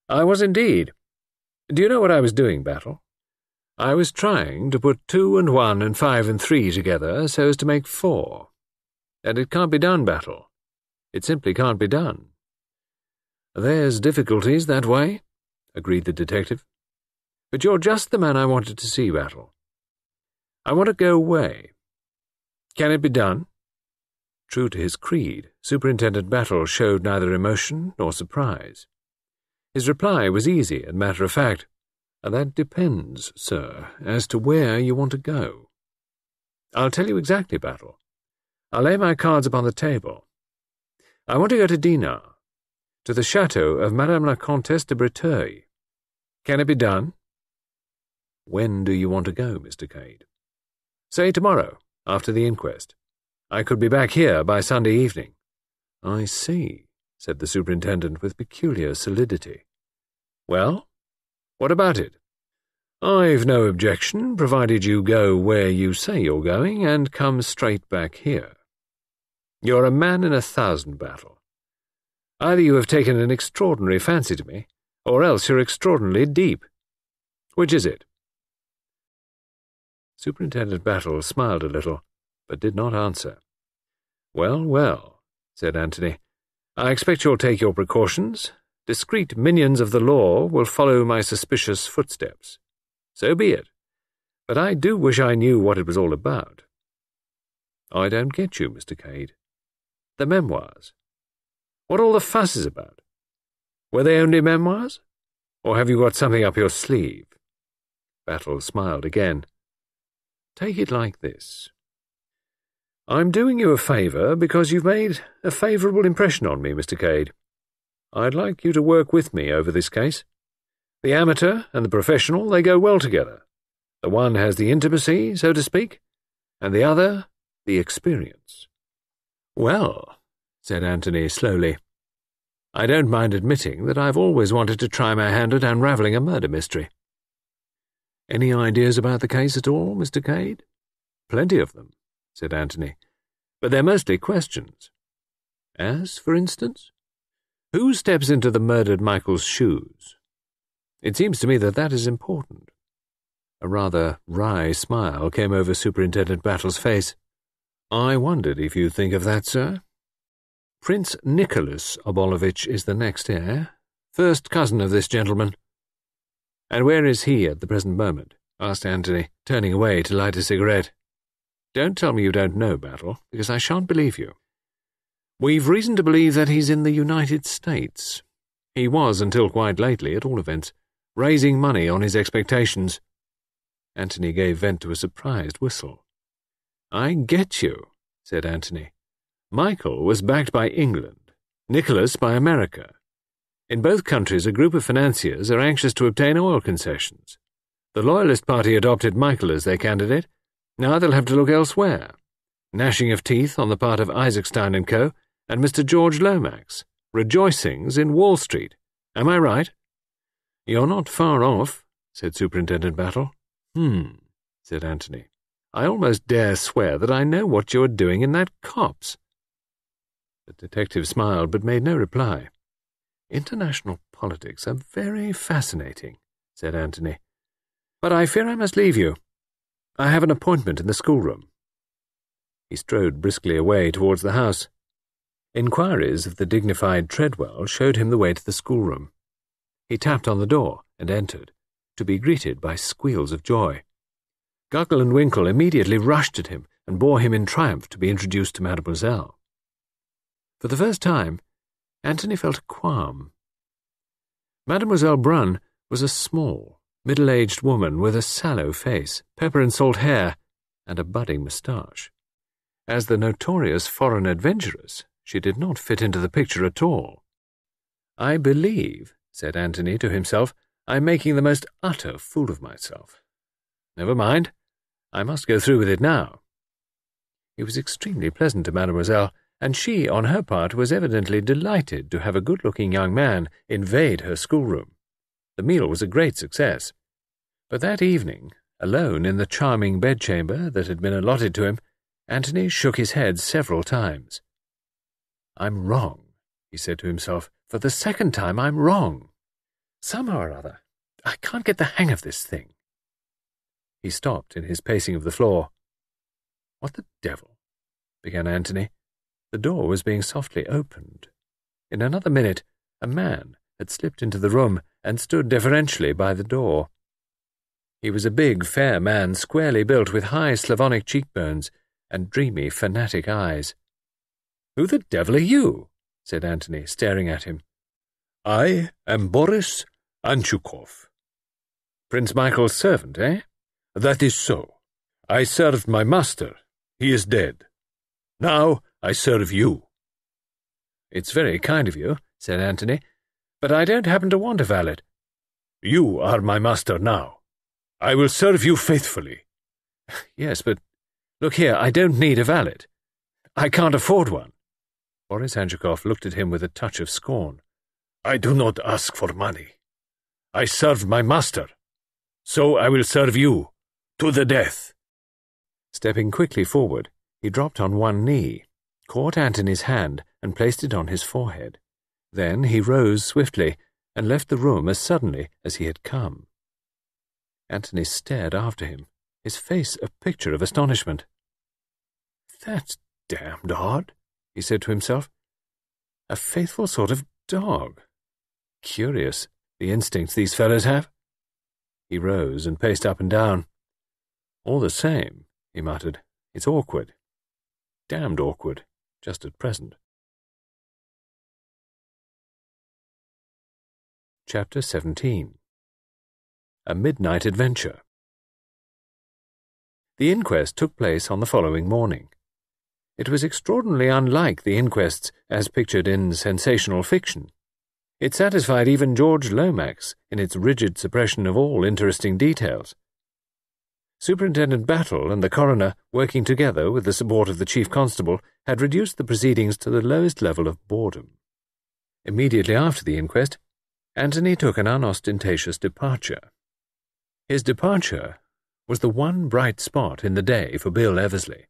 [SPEAKER 4] "I was indeed. Do you know what I was doing, Battle? I was trying to put 2 and 1 and 5 and 3 together so as to make 4. And it can't be done, Battle. It simply can't be done." "There's difficulties that way," agreed the detective. "But you're just the man I wanted to see, Battle. I want to go away. Can it be done?" True to his creed, Superintendent Battle showed neither emotion nor surprise. His reply was easy and matter-of-fact. "That depends, sir, as to where you want to go." "I'll tell you exactly, Battle. I'll lay my cards upon the table. I want to go to Dinard, to the chateau of Madame la Comtesse de Breteuil. Can it be done?" "When do you want to go, Mr. Cade?" "Say tomorrow, after the inquest. I could be back here by Sunday evening." "I see," said the superintendent with peculiar solidity. "Well, what about it?" "I've no objection, provided you go where you say you're going and come straight back here. You're a man in 1,000, Battle. Either you have taken an extraordinary fancy to me, or else you're extraordinarily deep. Which is it?" Superintendent Battle smiled a little, but did not answer. "Well, well," said Anthony, "I expect you'll take your precautions. Discreet minions of the law will follow my suspicious footsteps. So be it. But I do wish I knew what it was all about." "I don't get you, Mr. Cade." "The memoirs. What all the fuss is about. Were they only memoirs? Or have you got something up your sleeve?" Battle smiled again. "Take it like this. I'm doing you a favour because you've made a favourable impression on me, Mr. Cade. I'd like you to work with me over this case. The amateur and the professional, they go well together. The one has the intimacy, so to speak, and the other the experience." "Well," said Anthony slowly, "I don't mind admitting that I've always wanted to try my hand at unravelling a murder mystery." "Any ideas about the case at all, Mr. Cade?" "Plenty of them," said Anthony, "but they're mostly questions." "As, for instance?" "Who steps into the murdered Michael's shoes? It seems to me that that is important." A rather wry smile came over Superintendent Battle's face. "I wondered if you'd think of that, sir. Prince Nicholas Obolovitch is the next heir, first cousin of this gentleman." "And where is he at the present moment?" asked Anthony, turning away to light a cigarette. "Don't tell me you don't know, Battle, because I shan't believe you." "We've reason to believe that he's in the United States. He was until quite lately, at all events, raising money on his expectations." Anthony gave vent to a surprised whistle. "I get you," said Anthony. "Michael was backed by England, Nicholas by America. In both countries, a group of financiers are anxious to obtain oil concessions. The Loyalist Party adopted Michael as their candidate. Now they'll have to look elsewhere. Gnashing of teeth on the part of Isaacstein & Co. and Mr. George Lomax. Rejoicings in Wall Street. Am I right?" "You're not far off," said Superintendent Battle. Said Anthony. "I almost dare swear that I know what you're doing in that copse." The detective smiled, but made no reply. "International politics are very fascinating," said Anthony. "But I fear I must leave you. I have an appointment in the schoolroom." He strode briskly away towards the house. Inquiries of the dignified Treadwell showed him the way to the schoolroom. He tapped on the door and entered, to be greeted by squeals of joy. Guggle and Winkle immediately rushed at him and bore him in triumph to be introduced to Mademoiselle. For the first time, Anthony felt a qualm. Mademoiselle Brunn was a small, middle-aged woman with a sallow face, pepper-and-salt hair, and a budding moustache. As the notorious foreign adventuress, she did not fit into the picture at all. "I believe," said Anthony to himself, "I'm making the most utter fool of myself. Never mind, I must go through with it now." He was extremely pleasant to Mademoiselle, and she, on her part, was evidently delighted to have a good-looking young man invade her schoolroom. The meal was a great success. But that evening, alone in the charming bedchamber that had been allotted to him, Anthony shook his head several times. "I'm wrong," he said to himself. "For the second time, I'm wrong. Somehow or other, I can't get the hang of this thing." He stopped in his pacing of the floor. "What the devil?" began Anthony. The door was being softly opened. In another minute, a man had slipped into the room and stood deferentially by the door. He was a big, fair man, squarely built, with high Slavonic cheekbones and dreamy, fanatic eyes. "Who the devil are you?" said Anthony, staring at him. I am Boris Anchukov. Prince Michael's servant, eh? That is so. I served my master. He is dead. Now I serve you. It's very kind of you, said Anthony, but I don't happen to want a valet. You are my master now. I will serve you faithfully. Yes, but look here, I don't need a valet. I can't afford one. Boris Anchukov looked at him with a touch of scorn. I do not ask for money. I served my master. So I will serve you, to the death. Stepping quickly forward, he dropped on one knee, caught Antony's hand, and placed it on his forehead. Then he rose swiftly, and left the room as suddenly as he had come. Antony stared after him, his face a picture of astonishment. That's damned odd, he said to himself. A faithful sort of dog. Curious, the instincts these fellows have. He rose and paced up and down. All the same, he muttered, it's awkward. Damned awkward, just at present. Chapter 17. A Midnight Adventure. The inquest took place on the following morning. It was extraordinarily unlike the inquests as pictured in sensational fiction. It satisfied even George Lomax in its rigid suppression of all interesting details. Superintendent Battle and the coroner, working together with the support of the chief constable, had reduced the proceedings to the lowest level of boredom. Immediately after the inquest, Anthony took an unostentatious departure. His departure was the one bright spot in the day for Bill Eversley.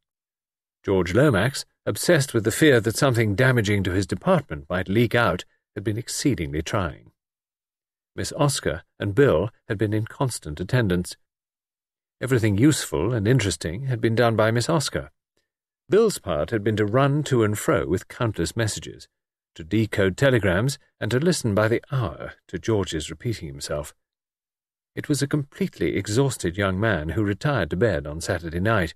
[SPEAKER 4] George Lomax, obsessed with the fear that something damaging to his department might leak out, had been exceedingly trying. Miss Oscar and Bill had been in constant attendance. Everything useful and interesting had been done by Miss Oscar. Bill's part had been to run to and fro with countless messages, to decode telegrams, and to listen by the hour to George's repeating himself. It was a completely exhausted young man who retired to bed on Saturday night.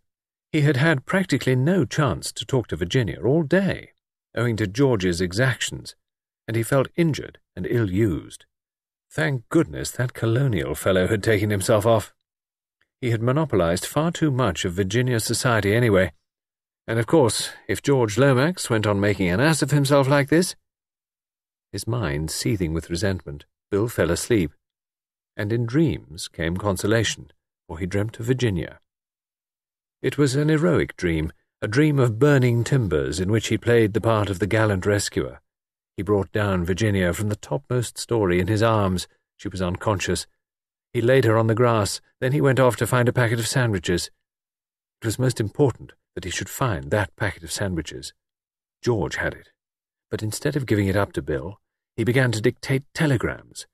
[SPEAKER 4] He had had practically no chance to talk to Virginia all day, owing to George's exactions, and he felt injured and ill-used. Thank goodness that colonial fellow had taken himself off. He had monopolized far too much of Virginia's society anyway, and of course, if George Lomax went on making an ass of himself like this— His mind seething with resentment, Bill fell asleep, and in dreams came consolation, for he dreamt of Virginia. It was an heroic dream, a dream of burning timbers in which he played the part of the gallant rescuer. He brought down Virginia from the topmost story in his arms. She was unconscious. He laid her on the grass, then he went off to find a packet of sandwiches. It was most important that he should find that packet of sandwiches. George had it, but instead of giving it up to Bill, he began to dictate telegrams.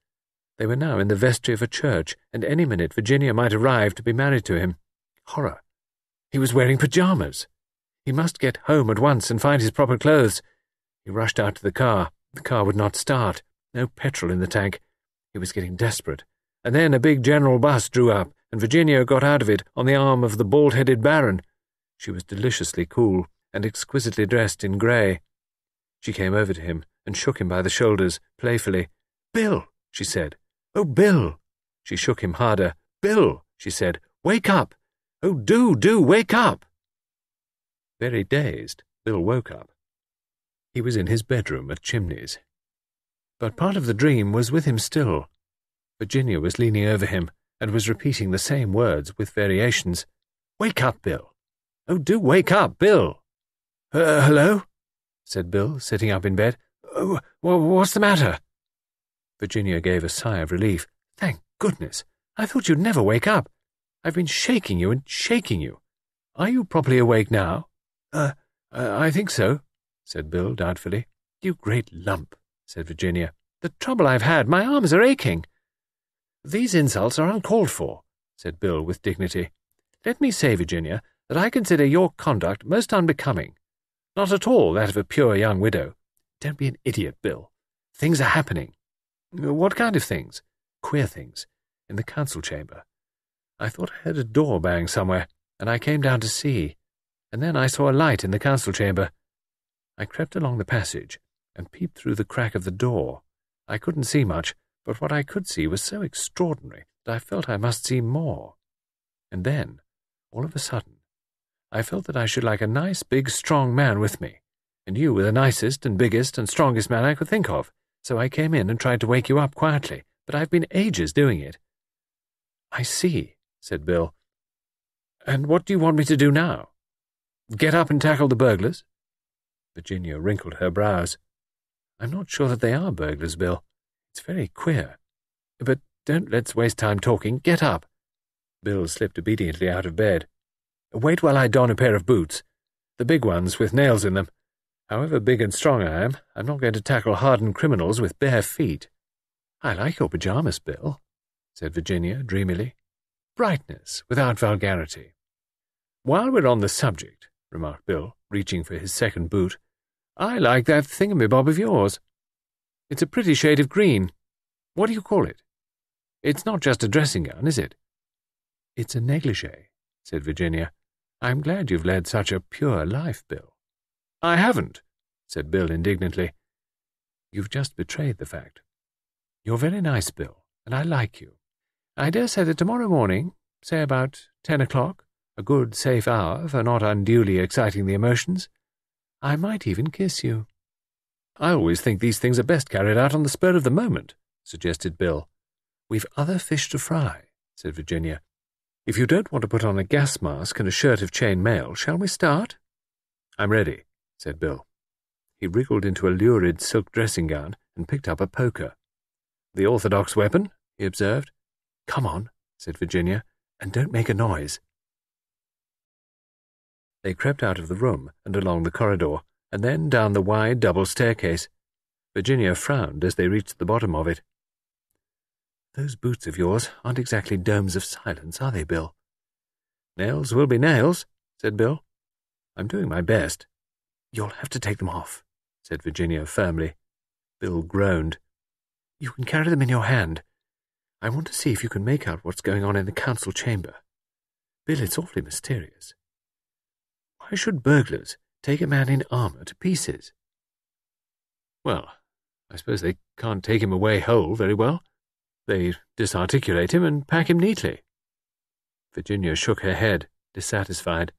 [SPEAKER 4] They were now in the vestry of a church, and any minute Virginia might arrive to be married to him. Horror! He was wearing pyjamas. He must get home at once and find his proper clothes. He rushed out to the car. The car would not start. No petrol in the tank. He was getting desperate. And then a big general bus drew up, and Virginia got out of it on the arm of the bald-headed Baron. She was deliciously cool and exquisitely dressed in grey. She came over to him and shook him by the shoulders, playfully. "Bill," she said. "Oh, Bill." She shook him harder. "Bill," she said. "Wake up. Oh, do, wake up." Very dazed, Bill woke up. He was in his bedroom at Chimneys. But part of the dream was with him still. Virginia was leaning over him and was repeating the same words with variations. "Wake up, Bill. Oh, do wake up, Bill." Hello?" said Bill, sitting up in bed. What's the matter?" Virginia gave a sigh of relief. "Thank goodness. I thought you'd never wake up. I've been shaking you and shaking you. Are you properly awake now?" I think so," said Bill doubtfully. "You great lump," said Virginia. "The trouble I've had, my arms are aching." "These insults are uncalled for," said Bill with dignity. "Let me say, Virginia, that I consider your conduct most unbecoming. Not at all that of a pure young widow. Don't be an idiot, Bill. Things are happening." "What kind of things?" "Queer things. In the council chamber. I thought I heard a door bang somewhere, and I came down to see. And then I saw a light in the council chamber. I crept along the passage and peeped through the crack of the door. I couldn't see much, but what I could see was so extraordinary that I felt I must see more. And then, all of a sudden, I felt that I should like a nice, big, strong man with me, and you were the nicest and biggest and strongest man I could think of, so I came in and tried to wake you up quietly, but I've been ages doing it." "I see," said Bill. "And what do you want me to do now? Get up and tackle the burglars?" Virginia wrinkled her brows. "I'm not sure that they are burglars, Bill. It's very queer. But let's waste time talking. Get up." Bill slipped obediently out of bed. "Wait while I don a pair of boots. The big ones with nails in them. However big and strong I am, I'm not going to tackle hardened criminals with bare feet." "I like your pyjamas, Bill," said Virginia dreamily. "Brightness without vulgarity." "While we're on the subject," remarked Bill, reaching for his second boot, "I like that thingamabob of yours. It's a pretty shade of green. What do you call it? It's not just a dressing gown, is it?" "It's a negligee," said Virginia. "I'm glad you've led such a pure life, Bill." "I haven't," said Bill indignantly. "You've just betrayed the fact. You're very nice, Bill, and I like you. I dare say that tomorrow morning, say about 10 o'clock, a good, safe hour for not unduly exciting the emotions, I might even kiss you." "I always think these things are best carried out on the spur of the moment," suggested Bill. "We've other fish to fry," said Virginia. "If you don't want to put on a gas mask and a shirt of chain mail, shall we start?" "I'm ready," said Bill. He wriggled into a lurid silk dressing gown and picked up a poker. "The orthodox weapon," he observed. "Come on," said Virginia, "and don't make a noise." They crept out of the room and along the corridor, and then down the wide double staircase. Virginia frowned as they reached the bottom of it. "Those boots of yours aren't exactly domes of silence, are they, Bill?" "Nails will be nails," said Bill. "I'm doing my best." "You'll have to take them off," said Virginia firmly. Bill groaned. "You can carry them in your hand. I want to see if you can make out what's going on in the council chamber. Bill, it's awfully mysterious. Why should burglars take a man in armour to pieces?" "Well, I suppose they can't take him away whole very well. They disarticulate him and pack him neatly." Virginia shook her head, dissatisfied.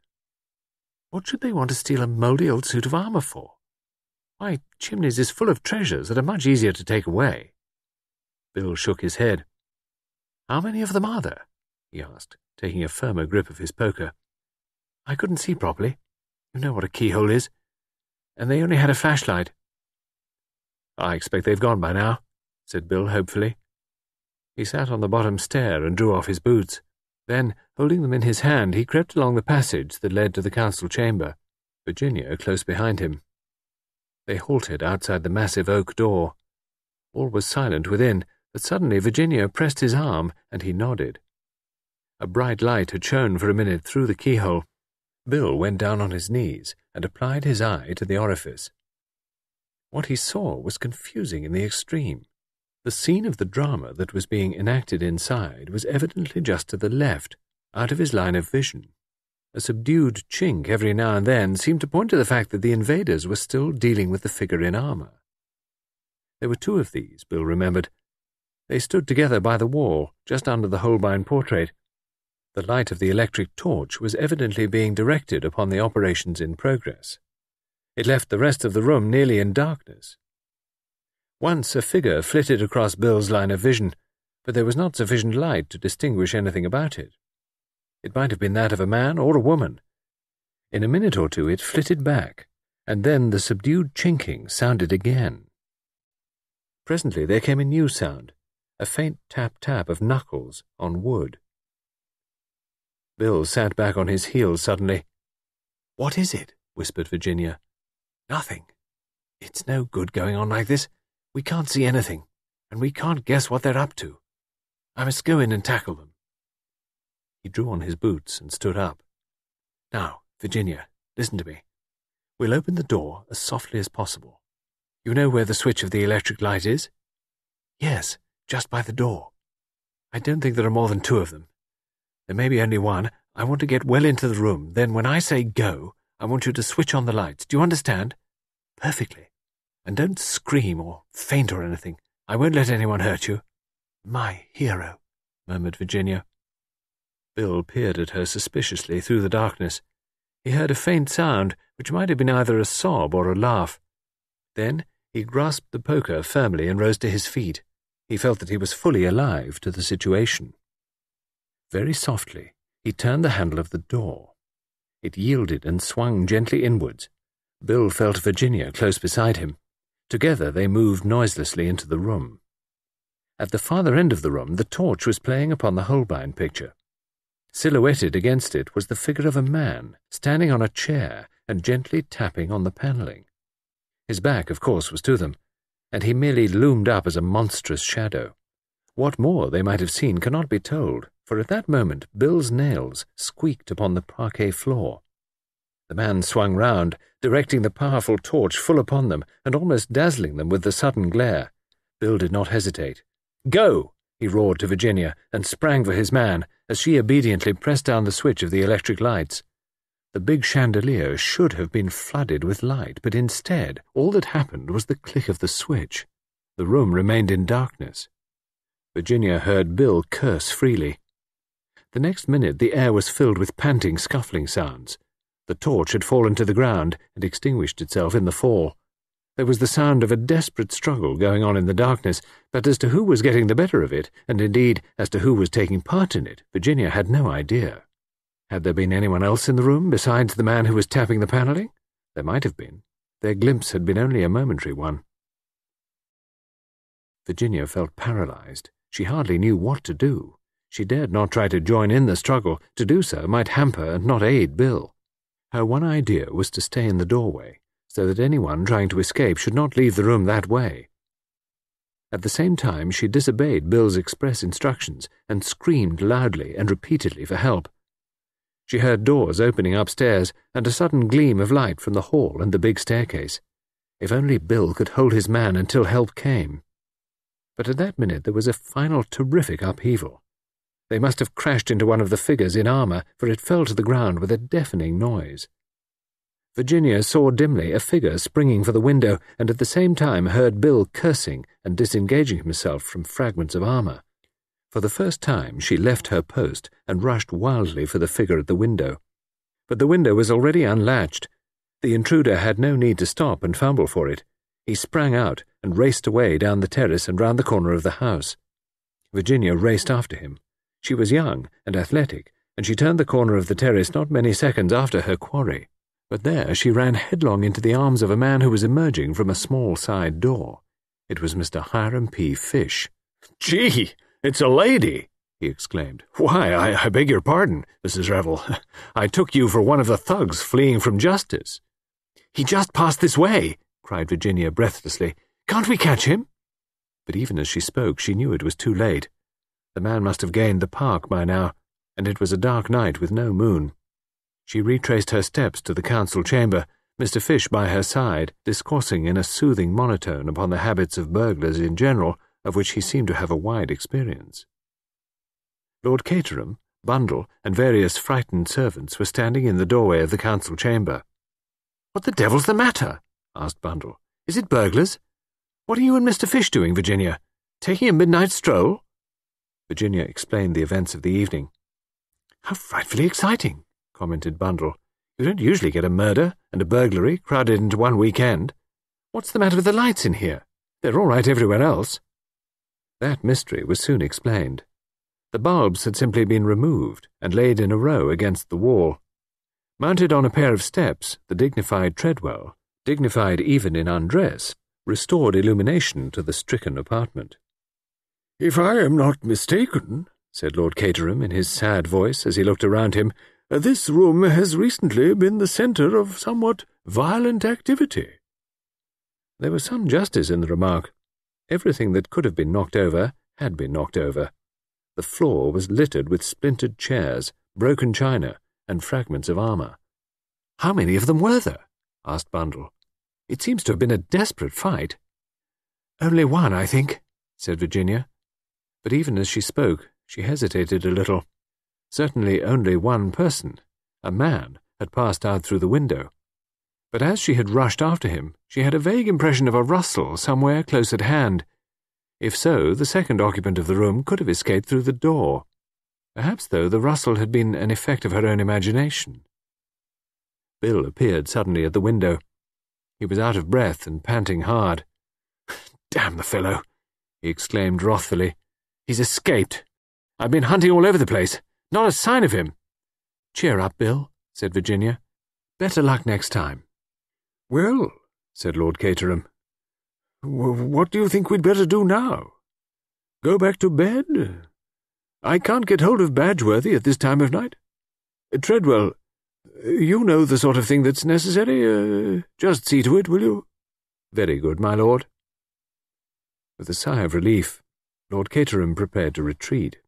[SPEAKER 4] "What should they want to steal a mouldy old suit of armour for? Why, Chimneys is full of treasures that are much easier to take away." Bill shook his head. "How many of them are there?" he asked, taking a firmer grip of his poker. "I couldn't see properly. You know what a keyhole is. And they only had a flashlight." "I expect they've gone by now," said Bill hopefully. He sat on the bottom stair and drew off his boots. Then, holding them in his hand, he crept along the passage that led to the council chamber, Virginia close behind him. They halted outside the massive oak door. All was silent within, but suddenly Virginia pressed his arm, and he nodded. A bright light had shone for a minute through the keyhole. Bill went down on his knees and applied his eye to the orifice. What he saw was confusing in the extreme. The scene of the drama that was being enacted inside was evidently just to the left, out of his line of vision. A subdued chink every now and then seemed to point to the fact that the invaders were still dealing with the figure in armour. There were two of these, Bill remembered. They stood together by the wall, just under the Holbein portrait. The light of the electric torch was evidently being directed upon the operations in progress. It left the rest of the room nearly in darkness. Once a figure flitted across Bill's line of vision, but there was not sufficient light to distinguish anything about it. It might have been that of a man or a woman. In a minute or two it flitted back, and then the subdued chinking sounded again. Presently there came a new sound, a faint tap-tap of knuckles on wood. Bill sat back on his heels suddenly. "What is it?" whispered Virginia. "Nothing. It's no good going on like this. We can't see anything, and we can't guess what they're up to. I must go in and tackle them." He drew on his boots and stood up. "Now, Virginia, listen to me. We'll open the door as softly as possible. You know where the switch of the electric light is?" "Yes, just by the door. I don't think there are more than two of them. There may be only one. I want to get well into the room. Then when I say go, I want you to switch on the lights. Do you understand?" "Perfectly. And don't scream or faint or anything. I won't let anyone hurt you." "My hero," murmured Virginia. Bill peered at her suspiciously through the darkness. He heard a faint sound, which might have been either a sob or a laugh. Then he grasped the poker firmly and rose to his feet. He felt that he was fully alive to the situation. Very softly, he turned the handle of the door. It yielded and swung gently inwards. Bill felt Virginia close beside him. Together they moved noiselessly into the room. At the farther end of the room, the torch was playing upon the Holbein picture. Silhouetted against it was the figure of a man, standing on a chair and gently tapping on the panelling. His back, of course, was to them, and he merely loomed up as a monstrous shadow. What more they might have seen cannot be told, for at that moment Bill's nails squeaked upon the parquet floor. The man swung round, directing the powerful torch full upon them, and almost dazzling them with the sudden glare. Bill did not hesitate. "Go!" he roared to Virginia, and sprang for his man, as she obediently pressed down the switch of the electric lights. The big chandelier should have been flooded with light, but instead all that happened was the click of the switch. The room remained in darkness. Virginia heard Bill curse freely. The next minute the air was filled with panting, scuffling sounds. The torch had fallen to the ground and extinguished itself in the fall. There was the sound of a desperate struggle going on in the darkness, but as to who was getting the better of it, and indeed as to who was taking part in it, Virginia had no idea. Had there been anyone else in the room besides the man who was tapping the panelling? There might have been. Their glimpse had been only a momentary one. Virginia felt paralyzed. She hardly knew what to do. She dared not try to join in the struggle. To do so might hamper and not aid Bill. Her one idea was to stay in the doorway, so that anyone trying to escape should not leave the room that way. At the same time, she disobeyed Bill's express instructions and screamed loudly and repeatedly for help. She heard doors opening upstairs and a sudden gleam of light from the hall and the big staircase. If only Bill could hold his man until help came. But at that minute there was a final terrific upheaval. They must have crashed into one of the figures in armour, for it fell to the ground with a deafening noise. Virginia saw dimly a figure springing for the window, and at the same time heard Bill cursing and disengaging himself from fragments of armour. For the first time she left her post and rushed wildly for the figure at the window. But the window was already unlatched. The intruder had no need to stop and fumble for it. He sprang out and raced away down the terrace and round the corner of the house. Virginia raced after him. She was young and athletic, and she turned the corner of the terrace not many seconds after her quarry. But there she ran headlong into the arms of a man who was emerging from a small side door. It was Mr. Hiram P. Fish. "Gee, it's a lady!" he exclaimed. "Why, I beg your pardon, Mrs. Revel. I took you for one of the thugs fleeing from justice." "He just passed this way," cried Virginia breathlessly. "Can't we catch him?" But even as she spoke, she knew it was too late. The man must have gained the park by now, and it was a dark night with no moon. She retraced her steps to the council chamber, Mr. Fish by her side, discoursing in a soothing monotone upon the habits of burglars in general, of which he seemed to have a wide experience. Lord Caterham, Bundle, and various frightened servants were standing in the doorway of the council chamber. "What the devil's the matter?" asked Bundle. "Is it burglars? What are you and Mr. Fish doing, Virginia? Taking a midnight stroll?" Virginia explained the events of the evening. "How frightfully exciting," commented Bundle. "You don't usually get a murder and a burglary crowded into one weekend. What's the matter with the lights in here? They're all right everywhere else." That mystery was soon explained. The bulbs had simply been removed and laid in a row against the wall. Mounted on a pair of steps, the dignified Treadwell, dignified even in undress, restored illumination to the stricken apartment. "If I am not mistaken," said Lord Caterham in his sad voice as he looked around him, "this room has recently been the centre of somewhat violent activity." There was some justice in the remark. Everything that could have been knocked over had been knocked over. The floor was littered with splintered chairs, broken china, and fragments of armour. "How many of them were there?" asked Bundle. "It seems to have been a desperate fight." "Only one, I think," said Virginia. But even as she spoke, she hesitated a little. Certainly only one person, a man, had passed out through the window. But as she had rushed after him, she had a vague impression of a rustle somewhere close at hand. If so, the second occupant of the room could have escaped through the door. Perhaps, though, the rustle had been an effect of her own imagination. Bill appeared suddenly at the window. He was out of breath and panting hard. "Damn the fellow!" he exclaimed wrathfully. "He's escaped. I've been hunting all over the place. Not a sign of him." "Cheer up, Bill," said Virginia. "Better luck next time."
[SPEAKER 5] "Well," said Lord Caterham, "what do you think we'd better do now? Go back to bed? I can't get hold of Badgeworthy at this time of night. Treadwell, you know the sort of thing that's necessary. Just see to it, will you?"
[SPEAKER 4] "Very good, my lord." With a sigh of relief, Lord Caterham prepared to retreat.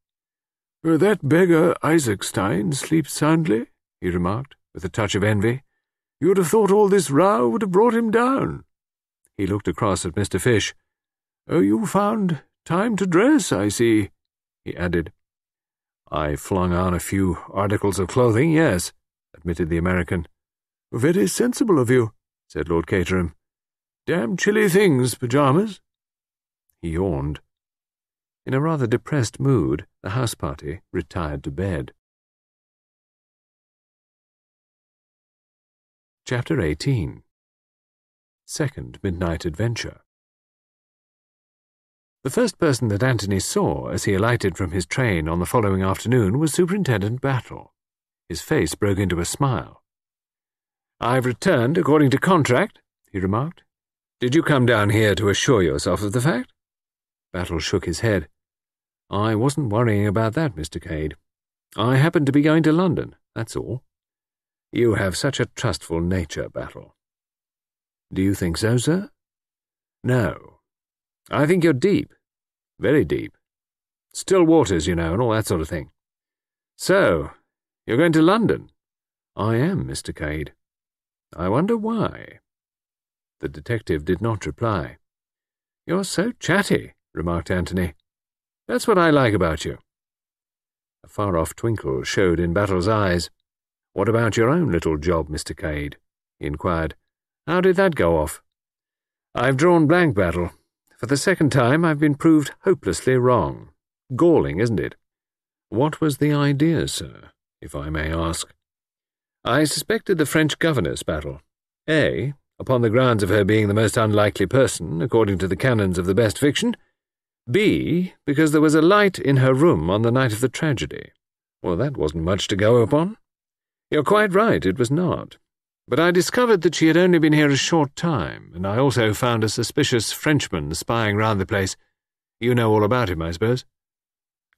[SPEAKER 5] "That beggar Isaacstein sleeps soundly," he remarked, with a touch of envy. "You'd have thought all this row would have brought him down." He looked across at Mr. Fish. "Oh, you found time to dress, I see," he added.
[SPEAKER 4] "I flung on a few articles of clothing, yes," admitted the American.
[SPEAKER 5] "Very sensible of you," said Lord Caterham. "Damn chilly things, pyjamas."
[SPEAKER 4] He yawned. In a rather depressed mood, the house party retired to bed. Chapter 18. Second Midnight Adventure. The first person that Anthony saw as he alighted from his train on the following afternoon was Superintendent Battle. His face broke into a smile. "I've returned according to contract," he remarked. "Did you come down here to assure yourself of the fact?" Battle shook his head. "I wasn't worrying about that, Mr. Cade. I happened to be going to London, that's all." "You have such a trustful nature, Battle." "Do you think so, sir?" "No. I think you're deep. Very deep. Still waters, you know, and all that sort of thing. So, you're going to London?" "I am, Mr. Cade." "I wonder why." The detective did not reply. "You're so chatty," remarked Anthony. "That's what I like about you." A far-off twinkle showed in Battle's eyes. "What about your own little job, Mr. Cade?" he inquired. "How did that go off?" "I've drawn blank, Battle. For the second time I've been proved hopelessly wrong. Galling, isn't it?" "What was the idea, sir, if I may ask?" "I suspected the French governess, Battle. A, upon the grounds of her being the most unlikely person, according to the canons of the best fiction. B, because there was a light in her room on the night of the tragedy." "Well, that wasn't much to go upon." "You're quite right, it was not. But I discovered that she had only been here a short time, and I also found a suspicious Frenchman spying round the place. You know all about him, I suppose?"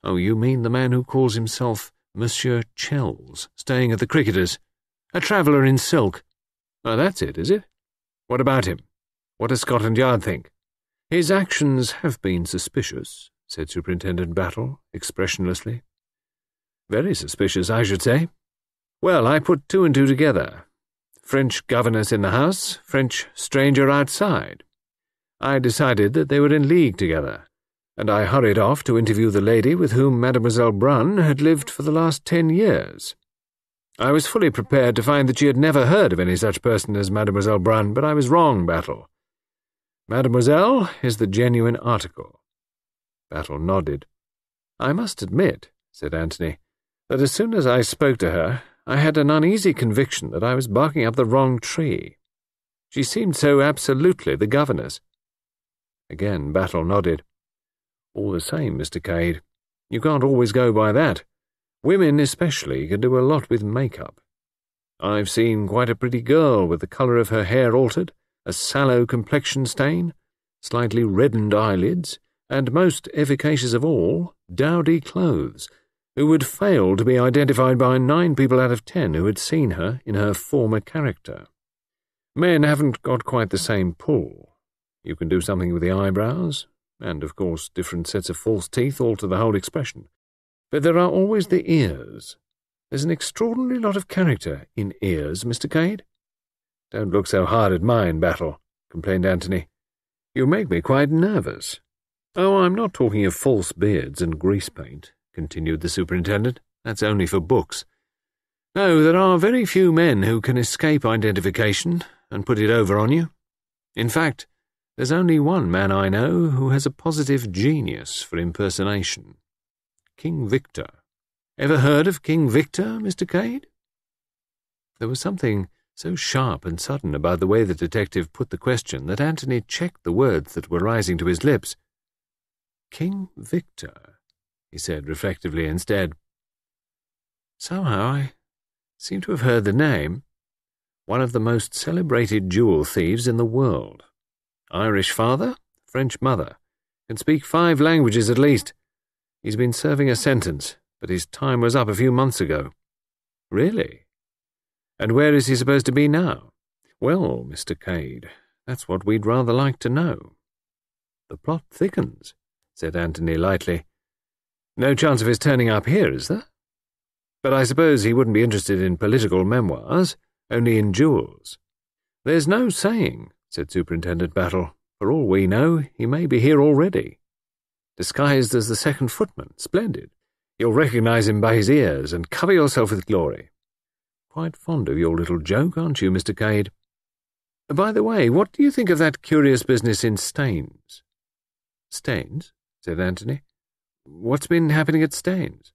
[SPEAKER 4] "Oh, you mean the man who calls himself Monsieur Chells, staying at the Cricketers? A traveller in silk?" "Oh, that's it, is it? What about him? What does Scotland Yard think?" "His actions have been suspicious," said Superintendent Battle, expressionlessly. "Very suspicious, I should say. Well, I put two and two together. French governess in the house, French stranger outside. I decided that they were in league together, and I hurried off to interview the lady with whom Mademoiselle Brun had lived for the last 10 years. I was fully prepared to find that she had never heard of any such person as Mademoiselle Brun, but I was wrong, Battle. Mademoiselle is the genuine article." Battle nodded. "I must admit," said Anthony, "that as soon as I spoke to her, I had an uneasy conviction that I was barking up the wrong tree. She seemed so absolutely the governess." Again Battle nodded. "All the same, Mr. Cade, you can't always go by that. Women especially can do a lot with make-up. I've seen quite a pretty girl with the colour of her hair altered, a sallow complexion stain, slightly reddened eyelids, and most efficacious of all, dowdy clothes, who would fail to be identified by 9 people out of 10 who had seen her in her former character. Men haven't got quite the same pull. You can do something with the eyebrows, and, of course, different sets of false teeth alter the whole expression. But there are always the ears. There's an extraordinary lot of character in ears, Mr. Cade." "Don't look so hard at mine, Battle," complained Anthony. "You make me quite nervous." "Oh, I'm not talking of false beards and grease paint," continued the superintendent. "That's only for books. No, there are very few men who can escape identification and put it over on you. In fact, There's only one man I know who has a positive genius for impersonation. King Victor. Ever heard of King Victor, Mr. Cade?" There was something so sharp and sudden about the way the detective put the question that Anthony checked the words that were rising to his lips. "King Victor," he said reflectively instead. "Somehow I seem to have heard the name. One of the most celebrated jewel thieves in the world. Irish father, French mother. Can speak 5 languages at least. He's been serving a sentence, but his time was up a few months ago." "Really? And where is he supposed to be now?" "Well, Mr. Cade, that's what we'd rather like to know." "The plot thickens," said Anthony lightly. "No chance of his turning up here, is there? But I suppose he wouldn't be interested in political memoirs, only in jewels." "There's no saying," said Superintendent Battle. "For all we know, he may be here already. Disguised as the second footman. Splendid. You'll recognize him by his ears and cover yourself with glory. Quite fond of your little joke, aren't you, Mr. Cade? By the way, what do you think of that curious business in Staines?" "Staines?" said Anthony. "What's been happening at Staines?"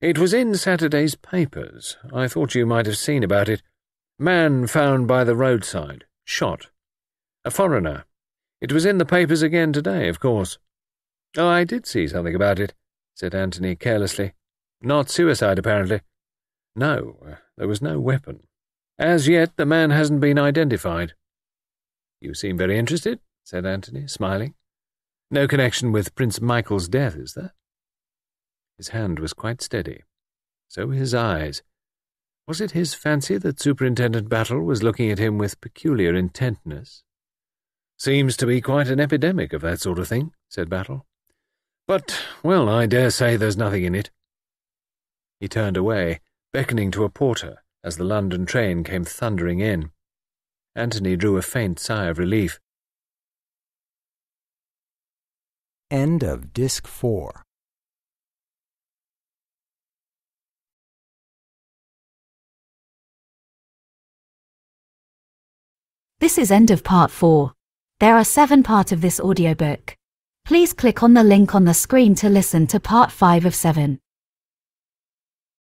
[SPEAKER 4] "It was in Saturday's papers. I thought you might have seen about it. Man found by the roadside. Shot. A foreigner. It was in the papers again today, of course." "Oh, I did see something about it," said Anthony carelessly. "Not suicide, apparently." "No, there was no weapon. As yet, the man hasn't been identified." "You seem very interested," said Anthony, smiling. "No connection with Prince Michael's death, is there?" His hand was quite steady. So were his eyes. Was it his fancy that Superintendent Battle was looking at him with peculiar intentness? "Seems to be quite an epidemic of that sort of thing," said Battle. "But, well, I dare say there's nothing in it." He turned away, beckoning to a porter as the London train came thundering in. Anthony drew a faint sigh of relief.
[SPEAKER 3] End of Disc 4.
[SPEAKER 2] This is end of part 4. There are 7 parts of this audiobook. Please click on the link on the screen to listen to part 5 of 7.